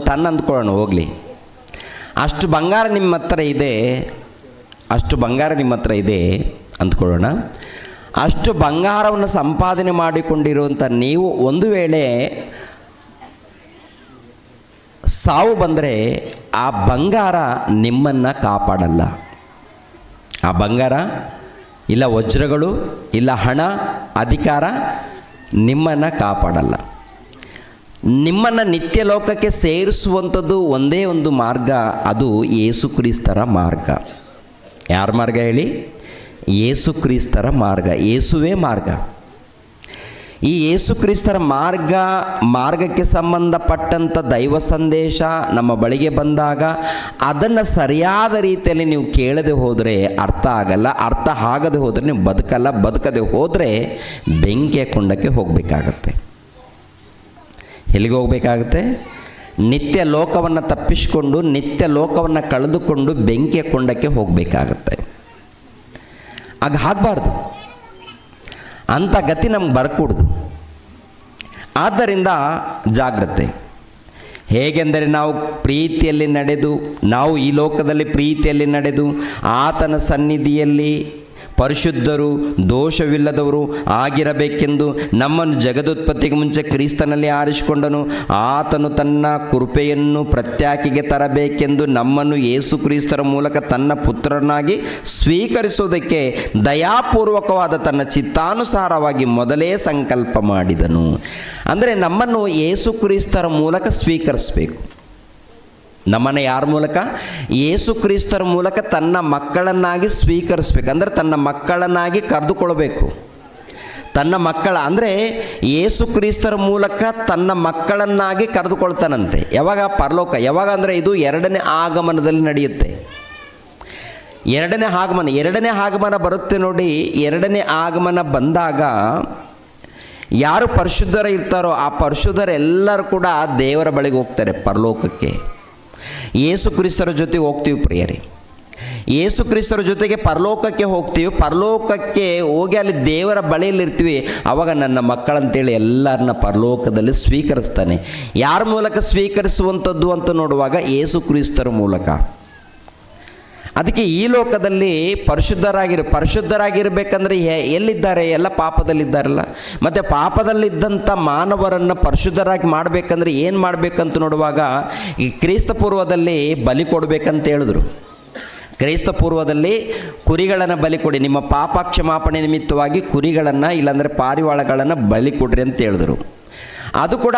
Speaker 4: ಟನ್ ಅಂದ್ಕೊಳ್ಳೋಣ ಹೋಗಲಿ. ಅಷ್ಟು ಬಂಗಾರ ನಿಮ್ಮ ಹತ್ರ ಇದೆ, ಅಷ್ಟು ಬಂಗಾರ ನಿಮ್ಮ ಹತ್ರ ಇದೆ ಅಂದ್ಕೊಳ್ಳೋಣ. ಅಷ್ಟು ಬಂಗಾರವನ್ನು ಸಂಪಾದನೆ ಮಾಡಿಕೊಂಡಿರುವಂಥ ನೀವು ಒಂದು ವೇಳೆ ಸಾವು ಬಂದರೆ ಆ ಬಂಗಾರ ನಿಮ್ಮನ್ನು ಕಾಪಾಡಲ್ಲ. ಆ ಬಂಗಾರ ಇಲ್ಲ ವಜ್ರಗಳು ಇಲ್ಲ ಹಣ ಅಧಿಕಾರ ನಿಮ್ಮನ್ನು ಕಾಪಾಡಲ್ಲ. ನಿಮ್ಮನ್ನು ನಿತ್ಯ ಲೋಕಕ್ಕೆ ಸೇರಿಸುವಂಥದ್ದು ಒಂದೇ ಒಂದು ಮಾರ್ಗ, ಅದು ಯೇಸು ಕ್ರಿಸ್ತರ ಮಾರ್ಗ. ಯಾರ ಮಾರ್ಗ ಹೇಳಿ? ಯೇಸು ಕ್ರಿಸ್ತರ ಮಾರ್ಗ. ಯೇಸುವೇ ಮಾರ್ಗ. ಈ ಯೇಸು ಕ್ರಿಸ್ತರ ಮಾರ್ಗಕ್ಕೆ ಸಂಬಂಧಪಟ್ಟಂಥ ದೈವ ಸಂದೇಶ ನಮ್ಮ ಬಳಿಗೆ ಬಂದಾಗ ಅದನ್ನು ಸರಿಯಾದ ರೀತಿಯಲ್ಲಿ ನೀವು ಕೇಳದೆ ಹೋದರೆ ಅರ್ಥ ಆಗಲ್ಲ. ಅರ್ಥ ಆಗದೆ ಹೋದರೆ ನೀವು ಬದುಕಲ್ಲ. ಬದುಕದೆ ಹೋದರೆ ಬೆಂಕಿಯ ಕೊಂಡಕ್ಕೆ ಹೋಗಬೇಕಾಗತ್ತೆ. ಎಲ್ಲಿಗೆ ಹೋಗಬೇಕಾಗತ್ತೆ? ನಿತ್ಯ ಲೋಕವನ್ನು ತಪ್ಪಿಸಿಕೊಂಡು, ನಿತ್ಯ ಲೋಕವನ್ನು ಕಳೆದುಕೊಂಡು ಬೆಂಕಿಯ ಕೊಂಡಕ್ಕೆ ಹೋಗಬೇಕಾಗತ್ತೆ. ಆಗ ಆಗಬಾರ್ದು. ಅಂಥ ಗತಿ ನಮ್ಗೆ ಬರಕೂಡ್ದು. ಆದ್ದರಿಂದ ಜಾಗ್ರತೆ. ಹೇಗೆಂದರೆ ನಾವು ಪ್ರೀತಿಯಲ್ಲಿ ನಡೆದು, ನಾವು ಈ ಲೋಕದಲ್ಲಿ ಪ್ರೀತಿಯಲ್ಲಿ ನಡೆದು ಆತನ ಸನ್ನಿಧಿಯಲ್ಲಿ ಪರಿಶುದ್ಧರು, ದೋಷವಿಲ್ಲದವರು ಆಗಿರಬೇಕೆಂದು ನಮ್ಮನ್ನು ಜಗದುತ್ಪತ್ತಿಗೆ ಮುಂಚೆ ಕ್ರಿಸ್ತನಲ್ಲಿ ಆರಿಸಿಕೊಂಡನು. ಆತನು ತನ್ನ ಕೃಪೆಯನ್ನು ಪ್ರತ್ಯಾಕಿಗೆ ತರಬೇಕೆಂದು ನಮ್ಮನ್ನು ಯೇಸು ಕ್ರಿಸ್ತರ ಮೂಲಕ ತನ್ನ ಪುತ್ರನಾಗಿ ಸ್ವೀಕರಿಸುವುದಕ್ಕೆ ದಯಾಪೂರ್ವಕವಾದ ತನ್ನ ಚಿತ್ತಾನುಸಾರವಾಗಿ ಮೊದಲೇ ಸಂಕಲ್ಪ ಮಾಡಿದನು. ಅಂದರೆ ನಮ್ಮನ್ನು ಯೇಸು ಕ್ರಿಸ್ತರ ಮೂಲಕ ಸ್ವೀಕರಿಸಬೇಕು. ನಮ್ಮನ್ನು ಯಾರ ಮೂಲಕ? ಯೇಸು ಕ್ರಿಸ್ತರ ಮೂಲಕ ತನ್ನ ಮಕ್ಕಳನ್ನಾಗಿ ಸ್ವೀಕರಿಸ್ಬೇಕು. ಅಂದರೆ ತನ್ನ ಮಕ್ಕಳನ್ನಾಗಿ ಕರೆದುಕೊಳ್ಬೇಕು. ತನ್ನ ಮಕ್ಕಳ ಅಂದರೆ ಯೇಸು ಕ್ರಿಸ್ತರ ಮೂಲಕ ತನ್ನ ಮಕ್ಕಳನ್ನಾಗಿ ಕರೆದುಕೊಳ್ತಾನಂತೆ. ಯಾವಾಗ? ಪರಲೋಕ. ಯಾವಾಗ ಅಂದರೆ ಇದು ಎರಡನೇ ಆಗಮನದಲ್ಲಿ ನಡೆಯುತ್ತೆ. ಎರಡನೇ ಆಗಮನ ಬರುತ್ತೆ ನೋಡಿ. ಎರಡನೇ ಆಗಮನ ಬಂದಾಗ ಯಾರು ಪರಿಶುದ್ಧರ ಇರ್ತಾರೋ ಆ ಪರಿಶುದ್ಧರೆಲ್ಲರೂ ಕೂಡ ದೇವರ ಬಳಿಗೆ ಹೋಗ್ತಾರೆ, ಪರಲೋಕಕ್ಕೆ. ಯೇಸು ಕ್ರಿಸ್ತರ ಜೊತೆಗೆ ಹೋಗ್ತೀವಿ ಪ್ರಿಯರೇ. ಯೇಸು ಕ್ರಿಸ್ತರ ಜೊತೆಗೆ ಪರಲೋಕಕ್ಕೆ ಹೋಗ್ತೀವಿ. ಪರಲೋಕಕ್ಕೆ ಹೋಗಿ ಅಲ್ಲಿ ದೇವರ ಬಳಿಯಲ್ಲಿರ್ತೀವಿ. ಆವಾಗ ನನ್ನ ಮಕ್ಕಳಂತೇಳಿ ಎಲ್ಲರನ್ನ ಪರಲೋಕದಲ್ಲಿ ಸ್ವೀಕರಿಸ್ತಾನೆ. ಯಾರ ಮೂಲಕ ಸ್ವೀಕರಿಸುವಂಥದ್ದು ಅಂತ ನೋಡುವಾಗ ಯೇಸು ಕ್ರಿಸ್ತರ ಮೂಲಕ. ಅದಕ್ಕೆ ಈ ಲೋಕದಲ್ಲಿ ಪರಿಶುದ್ಧರಾಗಿರ್ಬೇಕಂದ್ರೆ ಎಲ್ಲಿದ್ದಾರೆ? ಎಲ್ಲ ಪಾಪದಲ್ಲಿದ್ದಾರಲ್ಲ. ಮತ್ತು ಪಾಪದಲ್ಲಿದ್ದಂಥ ಮಾನವರನ್ನು ಪರಿಶುದ್ಧರಾಗಿ ಮಾಡಬೇಕಂದ್ರೆ ಏನು ಮಾಡಬೇಕಂತ ನೋಡುವಾಗ ಈ ಕ್ರಿಸ್ತ ಪೂರ್ವದಲ್ಲಿ ಬಲಿ ಕೊಡಬೇಕಂತ ಹೇಳಿದ್ರು. ಕ್ರೈಸ್ತ ಪೂರ್ವದಲ್ಲಿ ಕುರಿಗಳನ್ನು ಬಲಿ ಕೊಡಿ, ನಿಮ್ಮ ಪಾಪ ಕ್ಷಮಾಪಣೆ ನಿಮಿತ್ತವಾಗಿ ಕುರಿಗಳನ್ನು ಇಲ್ಲಾಂದರೆ ಪಾರಿವಾಳಗಳನ್ನು ಬಲಿ ಕೊಡ್ರಿ ಅಂತ ಹೇಳಿದ್ರು. ಅದು ಕೂಡ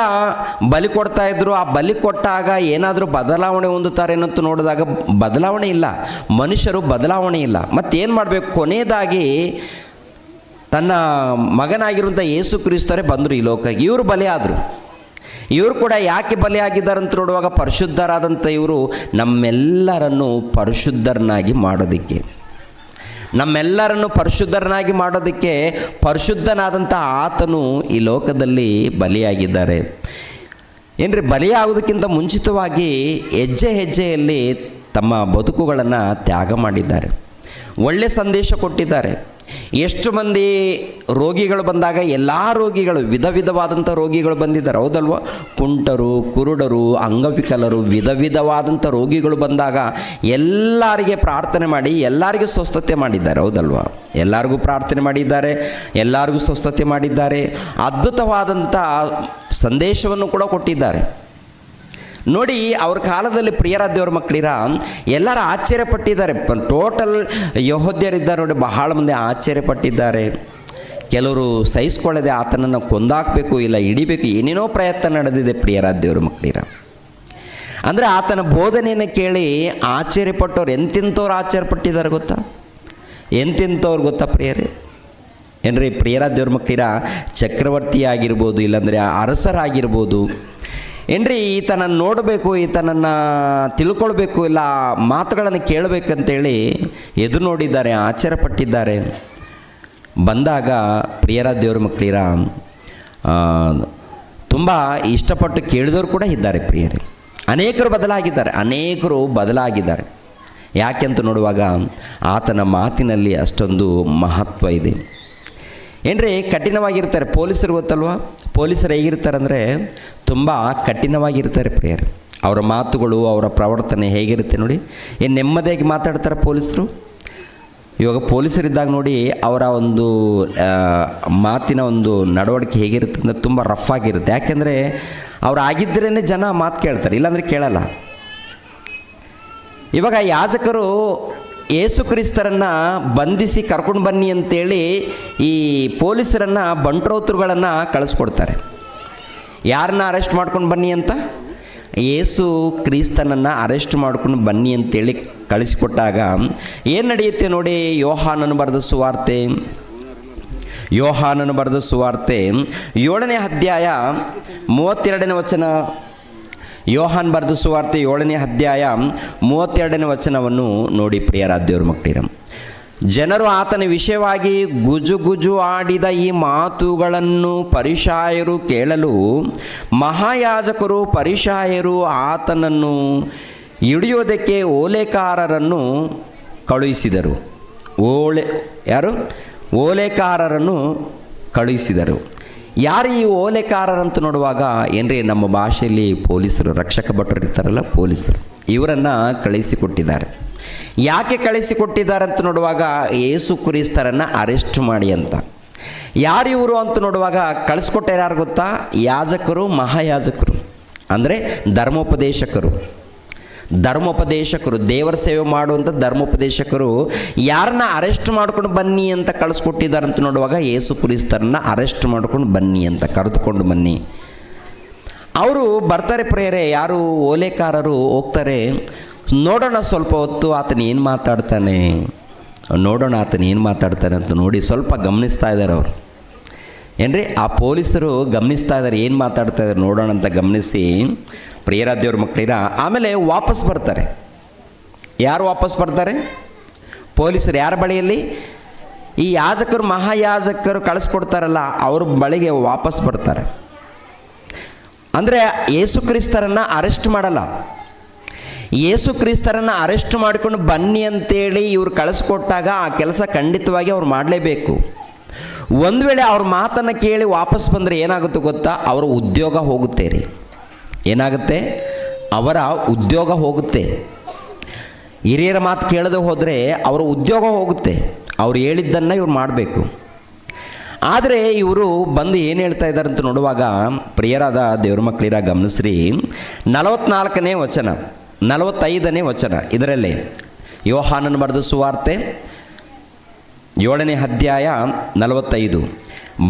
Speaker 4: ಬಲಿ ಕೊಡ್ತಾ ಇದ್ರು. ಆ ಬಲಿ ಕೊಟ್ಟಾಗ ಏನಾದರೂ ಬದಲಾವಣೆ ಹೊಂದುತ್ತಾರೆ ಅನ್ನೋದು ನೋಡಿದಾಗ ಬದಲಾವಣೆ ಇಲ್ಲ. ಮನುಷ್ಯರು ಬದಲಾವಣೆ ಇಲ್ಲ. ಮತ್ತೇನು ಮಾಡಬೇಕು? ಕೊನೆಯದಾಗಿ ತನ್ನ ಮಗನಾಗಿರುವಂಥ ಯೇಸು ಕ್ರಿಸ್ತರೇ ಬಂದರು ಈ ಲೋಕಕ್ಕೆ. ಇವರು ಬಲಿಯಾದರು. ಇವರು ಕೂಡ ಯಾಕೆ ಬಲಿಯಾಗಿದ್ದಾರೆ ಅಂತ ನೋಡುವಾಗ ಪರಿಶುದ್ಧರಾದಂಥ ಇವರು ನಮ್ಮೆಲ್ಲರನ್ನು ಪರಿಶುದ್ಧರನ್ನಾಗಿ ಮಾಡೋದಕ್ಕೆ, ಪರಿಶುದ್ಧನಾದಂಥ ಆತನು ಈ ಲೋಕದಲ್ಲಿ ಬಲಿಯಾಗಿದ್ದಾರೆ. ಏನ್ರಿ, ಬಲಿಯಾಗುವುದಕ್ಕಿಂತ ಮುಂಚಿತವಾಗಿ ಹೆಜ್ಜೆಯಲ್ಲಿ ತಮ್ಮ ಬದುಕುಗಳನ್ನು ತ್ಯಾಗ ಮಾಡಿದ್ದಾರೆ. ಒಳ್ಳೆಯ ಸಂದೇಶ ಕೊಟ್ಟಿದ್ದಾರೆ. ಎಷ್ಟು ಮಂದಿ ರೋಗಿಗಳು ಬಂದಾಗ ಎಲ್ಲ ರೋಗಿಗಳು ವಿಧವಾದಂಥ ರೋಗಿಗಳು ಬಂದಿದ್ದಾರೆ, ಹೌದಲ್ವ? ಕುಂಟರು, ಕುರುಡರು, ಅಂಗವಿಕಲರು, ವಿಧವಾದಂಥ ರೋಗಿಗಳು ಬಂದಾಗ ಎಲ್ಲರಿಗೆ ಪ್ರಾರ್ಥನೆ ಮಾಡಿ ಎಲ್ಲರಿಗೂ ಸ್ವಸ್ಥತೆ ಮಾಡಿದ್ದಾರೆ, ಹೌದಲ್ವ? ಎಲ್ಲರಿಗೂ ಪ್ರಾರ್ಥನೆ ಮಾಡಿದ್ದಾರೆ, ಎಲ್ಲರಿಗೂ ಸ್ವಸ್ಥತೆ ಮಾಡಿದ್ದಾರೆ. ಅದ್ಭುತವಾದಂಥ ಸಂದೇಶವನ್ನು ಕೂಡ ಕೊಟ್ಟಿದ್ದಾರೆ. ನೋಡಿ, ಅವ್ರ ಕಾಲದಲ್ಲಿ ಪ್ರಿಯರ ದೇವರ ಮಕ್ಕಳಿರ ಎಲ್ಲರೂ ಆಶ್ಚರ್ಯಪಟ್ಟಿದ್ದಾರೆ. ಟೋಟಲ್ ಯಹೂದ್ಯರಿದ್ದಾರೆ ನೋಡಿ, ಬಹಳ ಮಂದಿ ಆಶ್ಚರ್ಯಪಟ್ಟಿದ್ದಾರೆ. ಕೆಲವರು ಸಹಿಸ್ಕೊಳ್ಳದೆ ಆತನನ್ನು ಕೊಂದಾಕಬೇಕು, ಇಲ್ಲ ಹಿಡಿಬೇಕು, ಏನೇನೋ ಪ್ರಯತ್ನ ನಡೆದಿದೆ ಪ್ರಿಯರ ದೇವರ ಮಕ್ಕಳಿರ. ಅಂದರೆ ಆತನ ಬೋಧನೆಯನ್ನು ಕೇಳಿ ಆಶ್ಚರ್ಯಪಟ್ಟವ್ರು ಎಂತೆಂಥವ್ರು ಆಶ್ಚರ್ಯಪಟ್ಟಿದ್ದಾರೆ ಗೊತ್ತಾ? ಎಂತೆಂಥವ್ರು ಗೊತ್ತಾ ಪ್ರಿಯರೇ? ಏನ್ರಿ ಪ್ರಿಯರ ದೇವ್ರ ಮಕ್ಕಳಿರ, ಚಕ್ರವರ್ತಿ ಆಗಿರ್ಬೋದು, ಇಲ್ಲಾಂದರೆ ಅರಸರಾಗಿರ್ಬೋದು, ಏನ್ರಿ ಈತನನ್ನು ನೋಡಬೇಕು, ಈತನನ್ನು ತಿಳ್ಕೊಳ್ಬೇಕು, ಇಲ್ಲ ಮಾತುಗಳನ್ನು ಕೇಳಬೇಕಂತೇಳಿ ಎದುರು ನೋಡಿದ್ದಾರೆ, ಆಶ್ಚರ್ಯಪಟ್ಟಿದ್ದಾರೆ. ಬಂದಾಗ ಪ್ರಿಯರ ದೇವ್ರ ಮಕ್ಕಳಿರ ತುಂಬ ಇಷ್ಟಪಟ್ಟು ಕೇಳಿದವರು ಕೂಡ ಇದ್ದಾರೆ ಪ್ರಿಯರೇ. ಅನೇಕರು ಬದಲಾಗಿದ್ದಾರೆ. ಯಾಕೆಂತ ನೋಡುವಾಗ ಆತನ ಮಾತಿನಲ್ಲಿ ಅಷ್ಟೊಂದು ಮಹತ್ವ ಇದೆ. ಏನ್ರಿ, ಕಠಿಣವಾಗಿರ್ತಾರೆ. ಪೊಲೀಸರು ಗೊತ್ತಲ್ವ? ಪೊಲೀಸರು ಹೇಗಿರ್ತಾರೆ ಅಂದರೆ ತುಂಬ ಕಠಿಣವಾಗಿರ್ತಾರೆ ಪ್ರಿಯರೇ. ಅವರ ಮಾತುಗಳು, ಅವರ ಪ್ರವರ್ತನೆ ಹೇಗಿರುತ್ತೆ ನೋಡಿ. ಏನು ನೆಮ್ಮದಿಯಾಗಿ ಮಾತಾಡ್ತಾರೆ ಪೊಲೀಸರು. ಇವಾಗ ಪೊಲೀಸರಿದ್ದಾಗ ನೋಡಿ ಅವರ ಒಂದು ಮಾತಿನ ಒಂದು ನಡವಳಿಕೆ ಹೇಗಿರುತ್ತೆ ಅಂದರೆ ತುಂಬ ರಫ್ ಆಗಿರುತ್ತೆ. ಯಾಕೆಂದರೆ ಅವ್ರು ಆಗಿದ್ದರೇ ಜನ ಮಾತು ಕೇಳ್ತಾರೆ, ಇಲ್ಲಾಂದರೆ ಕೇಳಲ್ಲ. ಇವಾಗ ಯಾಜಕರು ಯೇಸು ಕ್ರಿಸ್ತರನ್ನು ಬಂಧಿಸಿ ಕರ್ಕೊಂಡು ಬನ್ನಿ ಅಂತೇಳಿ ಈ ಪೊಲೀಸರನ್ನು ಬಂಟ್ರೋತರುಗಳನ್ನು ಕಳಿಸ್ಕೊಡ್ತಾರೆ. ಯಾರನ್ನ ಅರೆಸ್ಟ್ ಮಾಡ್ಕೊಂಡು ಬನ್ನಿ ಅಂತ? ಯೇಸು ಕ್ರಿಸ್ತನನ್ನು ಅರೆಸ್ಟ್ ಮಾಡ್ಕೊಂಡು ಬನ್ನಿ ಅಂತೇಳಿ ಕಳಿಸಿಕೊಟ್ಟಾಗ ಏನು ನಡೆಯುತ್ತೆ ನೋಡಿ. ಯೋಹಾನನು ಬರೆದ ಸುವಾರ್ತೆ 7ನೇ ಅಧ್ಯಾಯ 32ನೇ ವಚನ. ಯೋಹಾನ್ ಬರೆದ ಸುವಾರ್ತೆ 7ನೇ ಅಧ್ಯಾಯ 32ನೇ ವಚನವನ್ನು ನೋಡಿ ಪ್ರಿಯರ ದೇವರ ಮಕ್ಕಳಿರ. ಜನರು ಆತನ ವಿಷಯವಾಗಿ ಗುಜುಗುಜು ಆಡಿದ ಈ ಮಾತುಗಳನ್ನು ಪರಿಸಾಯರು ಕೇಳಲು ಮಹಾಯಾಜಕರು ಪರಿಸಾಯರು ಆತನನ್ನು ಹಿಡಿಯೋದಕ್ಕೆ ಓಲೆಕಾರರನ್ನು ಕಳುಹಿಸಿದರು. ಓಲೆಕಾರರನ್ನು ಕಳುಹಿಸಿದರು. ಯಾರು ಈ ಓಲೆಕಾರರಂತ ನೋಡುವಾಗ ಏನ್ರಿ, ನಮ್ಮ ಭಾಷೆಯಲ್ಲಿ ಪೊಲೀಸರು, ರಕ್ಷಕ ಭಟ್ರು ಇರ್ತಾರಲ್ಲ ಪೊಲೀಸರು, ಇವರನ್ನು ಕಳುಹಿಸಿಕೊಟ್ಟಿದ್ದಾರೆ. ಯಾಕೆ ಕಳಿಸಿಕೊಟ್ಟಿದ್ದಾರೆ ಅಂತ ನೋಡುವಾಗ ಯೇಸು ಕ್ರಿಸ್ತರನ್ನು ಅರೆಸ್ಟ್ ಮಾಡಿ ಅಂತ. ಯಾರು ಇವರು ಅಂತ ನೋಡುವಾಗ ಕಳಿಸ್ಕೊಟ್ಟ ಯಾರು ಗೊತ್ತಾ? ಯಾಜಕರು, ಮಹಾಯಾಜಕರು, ಅಂದರೆ ಧರ್ಮೋಪದೇಶಕರು. ದೇವರ ಸೇವೆ ಮಾಡುವಂಥ ಧರ್ಮೋಪದೇಶಕರು ಯಾರನ್ನ ಅರೆಸ್ಟ್ ಮಾಡ್ಕೊಂಡು ಬನ್ನಿ ಅಂತ ಕಳಿಸ್ಕೊಟ್ಟಿದ್ದಾರೆ ಅಂತ ನೋಡುವಾಗ ಯೇಸು ಕ್ರಿಸ್ತರನ್ನ ಅರೆಸ್ಟ್ ಮಾಡ್ಕೊಂಡು ಬನ್ನಿ ಅಂತ ಕರೆದುಕೊಂಡು ಬನ್ನಿ. ಅವರು ಬರ್ತಾರೆ ಪ್ರೇರೆ, ಯಾರು ಓಲೆಕಾರರು ಹೋಗ್ತಾರೆ, ನೋಡೋಣ ಸ್ವಲ್ಪ ಹೊತ್ತು ಆತನ ಏನು ಮಾತಾಡ್ತಾನೆ, ನೋಡೋಣ ಆತನ ಏನು ಮಾತಾಡ್ತಾನೆ ಅಂತ ನೋಡಿ ಸ್ವಲ್ಪ ಗಮನಿಸ್ತಾ ಇದ್ದಾರೆ ಅವರು. ಏನ್ರಿ, ಆ ಪೊಲೀಸರು ಗಮನಿಸ್ತಾ ಇದ್ದಾರೆ, ಏನು ಮಾತಾಡ್ತಾ ಇದ್ದಾರೆ ನೋಡೋಣ ಅಂತ ಗಮನಿಸಿ ಪ್ರಿಯರ ದೇವ್ರ ಮಕ್ಕಳಿರ ಆಮೇಲೆ ವಾಪಸ್ ಬರ್ತಾರೆ. ಯಾರು ವಾಪಸ್ ಬರ್ತಾರೆ? ಪೊಲೀಸರು. ಯಾರ ಬಳಿಯಲ್ಲಿ? ಈ ಯಾಜಕರು, ಮಹಾಯಾಜಕರು ಕಳಿಸ್ಕೊಡ್ತಾರಲ್ಲ ಅವ್ರ ಬಳಿಗೆ ವಾಪಸ್ ಬರ್ತಾರೆ. ಅಂದರೆ ಯೇಸು ಕ್ರಿಸ್ತರನ್ನು ಅರೆಸ್ಟ್ ಮಾಡಲ್ಲ. ಯೇಸು ಕ್ರಿಸ್ತರನ್ನು ಅರೆಸ್ಟ್ ಮಾಡಿಕೊಂಡು ಬನ್ನಿ ಅಂತೇಳಿ ಇವ್ರು ಕಳಿಸ್ಕೊಟ್ಟಾಗ ಆ ಕೆಲಸ ಖಂಡಿತವಾಗಿ ಅವ್ರು ಮಾಡಲೇಬೇಕು. ಒಂದು ವೇಳೆ ಅವ್ರ ಮಾತನ್ನು ಕೇಳಿ ವಾಪಸ್ ಬಂದರೆ ಏನಾಗುತ್ತೆ ಗೊತ್ತಾ? ಅವರ ಉದ್ಯೋಗ ಹೋಗುತ್ತೆ ರೀ. ಏನಾಗುತ್ತೆ? ಅವರ ಉದ್ಯೋಗ ಹೋಗುತ್ತೆ. ಹಿರಿಯರ ಮಾತು ಕೇಳದೆ ಹೋದರೆ ಅವರ ಉದ್ಯೋಗ ಹೋಗುತ್ತೆ. ಅವ್ರು ಹೇಳಿದ್ದನ್ನು ಇವ್ರು ಮಾಡಬೇಕು. ಆದರೆ ಇವರು ಬಂದು ಏನು ಹೇಳ್ತಾ ಇದ್ದಾರೆ ಅಂತ ನೋಡುವಾಗ ಪ್ರಿಯರಾದ ದೇವ್ರ ಮಕ್ಕಳಿರ ಗಮನಿಸ್ರಿ, 44ನೇ ವಚನ, 45ನೇ ವಚನ, ಇದರಲ್ಲೇ ಯೋಹಾನನ ಬರೆದ ಸುವಾರ್ತೆ 7ನೇ ಅಧ್ಯಾಯ 45.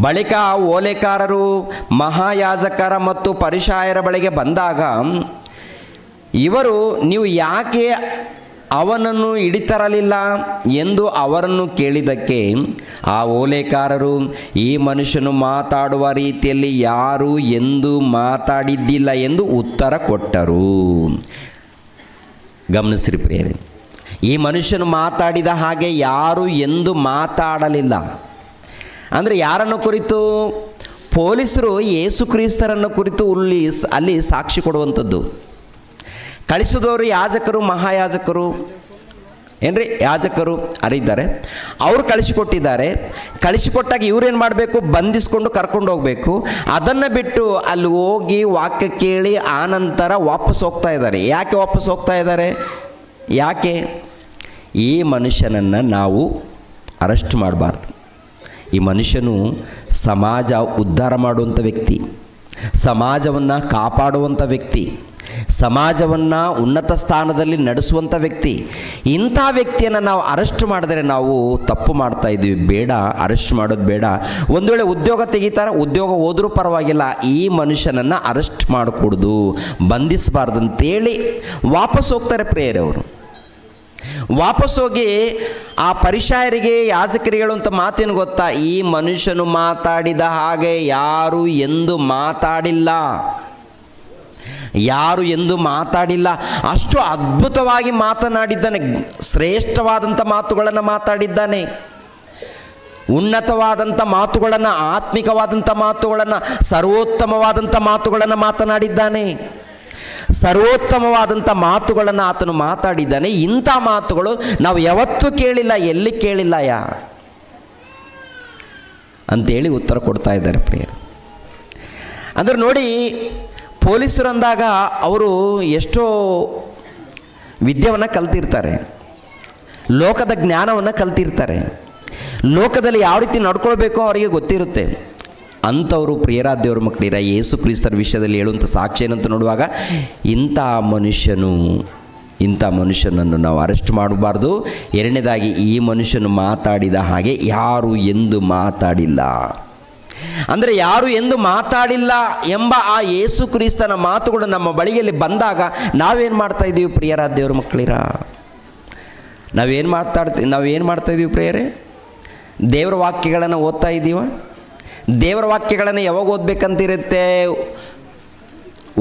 Speaker 4: ಬಳಿಕ ಓಲೆಕಾರರು, ಮಹಾಯಾಜಕರ ಮತ್ತು ಪರಿಸಾಯರ ಬಳಿಗೆ ಬಂದಾಗ ಇವರು, ನೀವು ಯಾಕೆ ಅವನನ್ನು ಹಿಡಿತರಲಿಲ್ಲ ಎಂದು ಅವರನ್ನು ಕೇಳಿದ್ದಕ್ಕೆ ಆ ಓಲೆಕಾರರು, ಈ ಮನುಷ್ಯನು ಮಾತಾಡುವ ರೀತಿಯಲ್ಲಿ ಯಾರೂ ಎಂದೂ ಮಾತಾಡಿದ್ದಿಲ್ಲ ಎಂದು ಉತ್ತರ ಕೊಟ್ಟರು. ಗಮನಿಸ್ರಿ ಪ್ರಿಯರೇ, ಈ ಮನುಷ್ಯನು ಮಾತಾಡಿದ ಹಾಗೆ ಯಾರೂ ಎಂದೂ ಮಾತಾಡಲಿಲ್ಲ. ಅಂದರೆ ಯಾರನ್ನು ಕುರಿತು? ಪೊಲೀಸರು ಯೇಸು ಕ್ರಿಸ್ತರನ್ನು ಕುರಿತು ಅಲ್ಲಿ ಸಾಕ್ಷಿ ಕೊಡುವಂಥದ್ದು. ಕಳಿಸಿದವರು ಯಾಜಕರು, ಮಹಾಯಾಜಕರು, ಏನ್ರಿ, ಯಾಜಕರು ಅರಿದ್ದಾರೆ. ಅವರು ಕಳಿಸಿಕೊಟ್ಟಿದ್ದಾರೆ. ಕಳಿಸಿಕೊಟ್ಟಾಗ ಇವ್ರೇನು ಮಾಡಬೇಕು? ಬಂಧಿಸ್ಕೊಂಡು ಕರ್ಕೊಂಡು ಹೋಗಬೇಕು. ಅದನ್ನು ಬಿಟ್ಟು ಅಲ್ಲಿ ಹೋಗಿ ವಾಕ್ಯ ಕೇಳಿ ಆನಂತರ ವಾಪಸ್ ಹೋಗ್ತಾ ಇದ್ದಾರೆ. ಯಾಕೆ ವಾಪಸ್ ಹೋಗ್ತಾ ಇದ್ದಾರೆ? ಯಾಕೆ? ಈ ಮನುಷ್ಯನನ್ನು ನಾವು ಅರೆಸ್ಟ್ ಮಾಡಬಾರ್ದು. ಈ ಮನುಷ್ಯನು ಸಮಾಜ ಉದ್ಧಾರ ಮಾಡುವಂಥ ವ್ಯಕ್ತಿ, ಸಮಾಜವನ್ನು ಕಾಪಾಡುವಂಥ ವ್ಯಕ್ತಿ, ಸಮಾಜವನ್ನು ಉನ್ನತ ಸ್ಥಾನದಲ್ಲಿ ನಡೆಸುವಂಥ ವ್ಯಕ್ತಿ. ಇಂಥ ವ್ಯಕ್ತಿಯನ್ನು ನಾವು ಅರೆಸ್ಟ್ ಮಾಡಿದರೆ ನಾವು ತಪ್ಪು ಮಾಡ್ತಾ ಇದ್ದೀವಿ. ಬೇಡ, ಅರೆಸ್ಟ್ ಮಾಡೋದು ಬೇಡ. ಒಂದು ವೇಳೆ ಉದ್ಯೋಗ ತೆಗಿತಾರೆ, ಉದ್ಯೋಗ ಹೋದರೂ ಪರವಾಗಿಲ್ಲ, ಈ ಮನುಷ್ಯನನ್ನು ಅರೆಸ್ಟ್ ಮಾಡಿಕೊಡ್ದು, ಬಂಧಿಸಬಾರ್ದು ಅಂತೇಳಿ ವಾಪಸ್ ಹೋಗ್ತಾರೆ ಪ್ರೇಯರವರು. ವಾಪಸ್ ಹೋಗಿ ಆ ಪರಿಸಾಯರಿಗೆ, ಯಾಜಕರಿಗೆ ಹೇಳುವಂಥ ಮಾತೇನು ಗೊತ್ತಾ? ಈ ಮನುಷ್ಯನು ಮಾತಾಡಿದ ಹಾಗೆ ಯಾರು ಎಂದು ಮಾತಾಡಿಲ್ಲ, ಯಾರು ಎಂದು ಮಾತಾಡಿಲ್ಲ. ಅಷ್ಟು ಅದ್ಭುತವಾಗಿ ಮಾತನಾಡಿದ್ದಾನೆ. ಶ್ರೇಷ್ಠವಾದಂಥ ಮಾತುಗಳನ್ನು ಮಾತಾಡಿದ್ದಾನೆ. ಉನ್ನತವಾದಂಥ ಮಾತುಗಳನ್ನು, ಆತ್ಮಿಕವಾದಂಥ ಮಾತುಗಳನ್ನು, ಸರ್ವೋತ್ತಮವಾದಂಥ ಮಾತುಗಳನ್ನು ಮಾತನಾಡಿದ್ದಾನೆ. ಸರ್ವೋತ್ತಮವಾದಂಥ ಮಾತುಗಳನ್ನು ಆತನು ಮಾತಾಡಿದ್ದಾನೆ. ಇಂಥ ಮಾತುಗಳು ನಾವು ಯಾವತ್ತೂ ಕೇಳಿಲ್ಲ, ಎಲ್ಲಿ ಕೇಳಿಲ್ಲ ಅಂತೇಳಿ ಉತ್ತರ ಕೊಡ್ತಾ ಇದ್ದಾರೆ ಪ್ರಿಯರು. ಅಂದರೆ ನೋಡಿ, ಪೊಲೀಸರು ಅಂದಾಗ ಅವರು ಎಷ್ಟೋ ವಿದ್ಯೆಯನ್ನು ಕಲ್ತಿರ್ತಾರೆ, ಲೋಕದ ಜ್ಞಾನವನ್ನು ಕಲ್ತಿರ್ತಾರೆ, ಲೋಕದಲ್ಲಿ ಯಾವ ರೀತಿ ನಡ್ಕೊಳ್ಬೇಕೋ ಅವರಿಗೆ ಗೊತ್ತಿರುತ್ತೆ. ಅಂಥವರು ಪ್ರಿಯರಾದ ದೇವ್ರ ಮಕ್ಕಳಿರ ಯೇಸು ಕ್ರಿಸ್ತರ ವಿಷಯದಲ್ಲಿ ಹೇಳುವಂಥ ಸಾಕ್ಷಿ ಏನಂತ ನೋಡುವಾಗ, ಇಂಥ ಮನುಷ್ಯನನ್ನು ನಾವು ಅರೆಸ್ಟ್ ಮಾಡಬಾರ್ದು. ಎರಡನೇದಾಗಿ, ಈ ಮನುಷ್ಯನು ಮಾತಾಡಿದ ಹಾಗೆ ಯಾರು ಎಂದು ಮಾತಾಡಿಲ್ಲ. ಅಂದರೆ ಯಾರು ಎಂದು ಮಾತಾಡಿಲ್ಲ ಎಂಬ ಆ ಯೇಸು ಕ್ರಿಸ್ತನ ಮಾತುಗಳು ನಮ್ಮ ಬಳಿಯಲ್ಲಿ ಬಂದಾಗ ನಾವೇನು ಮಾಡ್ತಾ ಇದ್ದೀವಿ ಪ್ರಿಯರಾದ ದೇವ್ರ ಮಕ್ಕಳಿರ? ನಾವೇನು ಮಾಡ್ತಾ ಇದ್ದೀವಿ ಪ್ರಿಯರೇ? ದೇವರ ವಾಕ್ಯಗಳನ್ನು ಓದ್ತಾ ಇದ್ದೀವ? ದೇವರ ವಾಕ್ಯಗಳನ್ನು ಯಾವಾಗ ಓದಬೇಕಂತಿರುತ್ತೆ?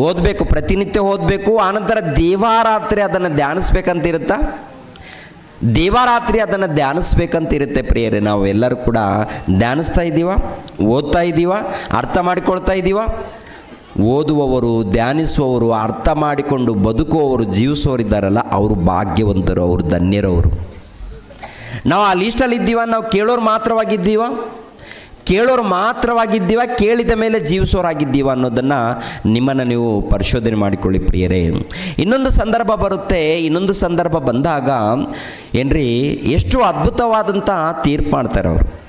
Speaker 4: ಓದಬೇಕು, ಪ್ರತಿನಿತ್ಯ ಓದಬೇಕು. ಆನಂತರ ದೇವಾರಾತ್ರಿ ಅದನ್ನು ಧ್ಯಾನಿಸ್ಬೇಕಂತಿರುತ್ತಾ? ದೇವಾರಾತ್ರಿ ಅದನ್ನು ಧ್ಯಾನಿಸ್ಬೇಕಂತಿರುತ್ತೆ ಪ್ರಿಯರೇ. ನಾವು ಎಲ್ಲರೂ ಕೂಡ ಧ್ಯಾನಿಸ್ತಾ ಇದ್ದೀವ, ಓದ್ತಾ ಇದ್ದೀವ, ಅರ್ಥ ಮಾಡಿಕೊಳ್ತಾ ಇದ್ದೀವ? ಓದುವವರು, ಧ್ಯಾನಿಸುವವರು, ಅರ್ಥ ಮಾಡಿಕೊಂಡು ಬದುಕುವವರು, ಜೀವಿಸುವವರಿದ್ದಾರಲ್ಲ, ಅವರು ಭಾಗ್ಯವಂತರು, ಅವರು ಧನ್ಯರವರು. ನಾವು ಆ ಲೀಸ್ಟಲ್ಲಿ ಇದ್ದೀವ? ನಾವು ಕೇಳೋರು ಮಾತ್ರವಾಗಿದ್ದೀವ? ಕೇಳೋರು ಮಾತ್ರವಾಗಿದ್ದೀವ, ಕೇಳಿದ ಮೇಲೆ ಜೀವಿಸೋರಾಗಿದ್ದೀವ ಅನ್ನೋದನ್ನು ನಿಮ್ಮನ್ನು ನೀವು ಪರಿಶೋಧನೆ ಮಾಡಿಕೊಳ್ಳಿ ಪ್ರಿಯರೇ. ಇನ್ನೊಂದು ಸಂದರ್ಭ ಬರುತ್ತೆ. ಇನ್ನೊಂದು ಸಂದರ್ಭ ಬಂದಾಗ ಏನ್ರಿ ಎಷ್ಟು ಅದ್ಭುತವಾದಂಥ ತೀರ್ಪು ಮಾಡ್ತಾರೆ ಅವರು.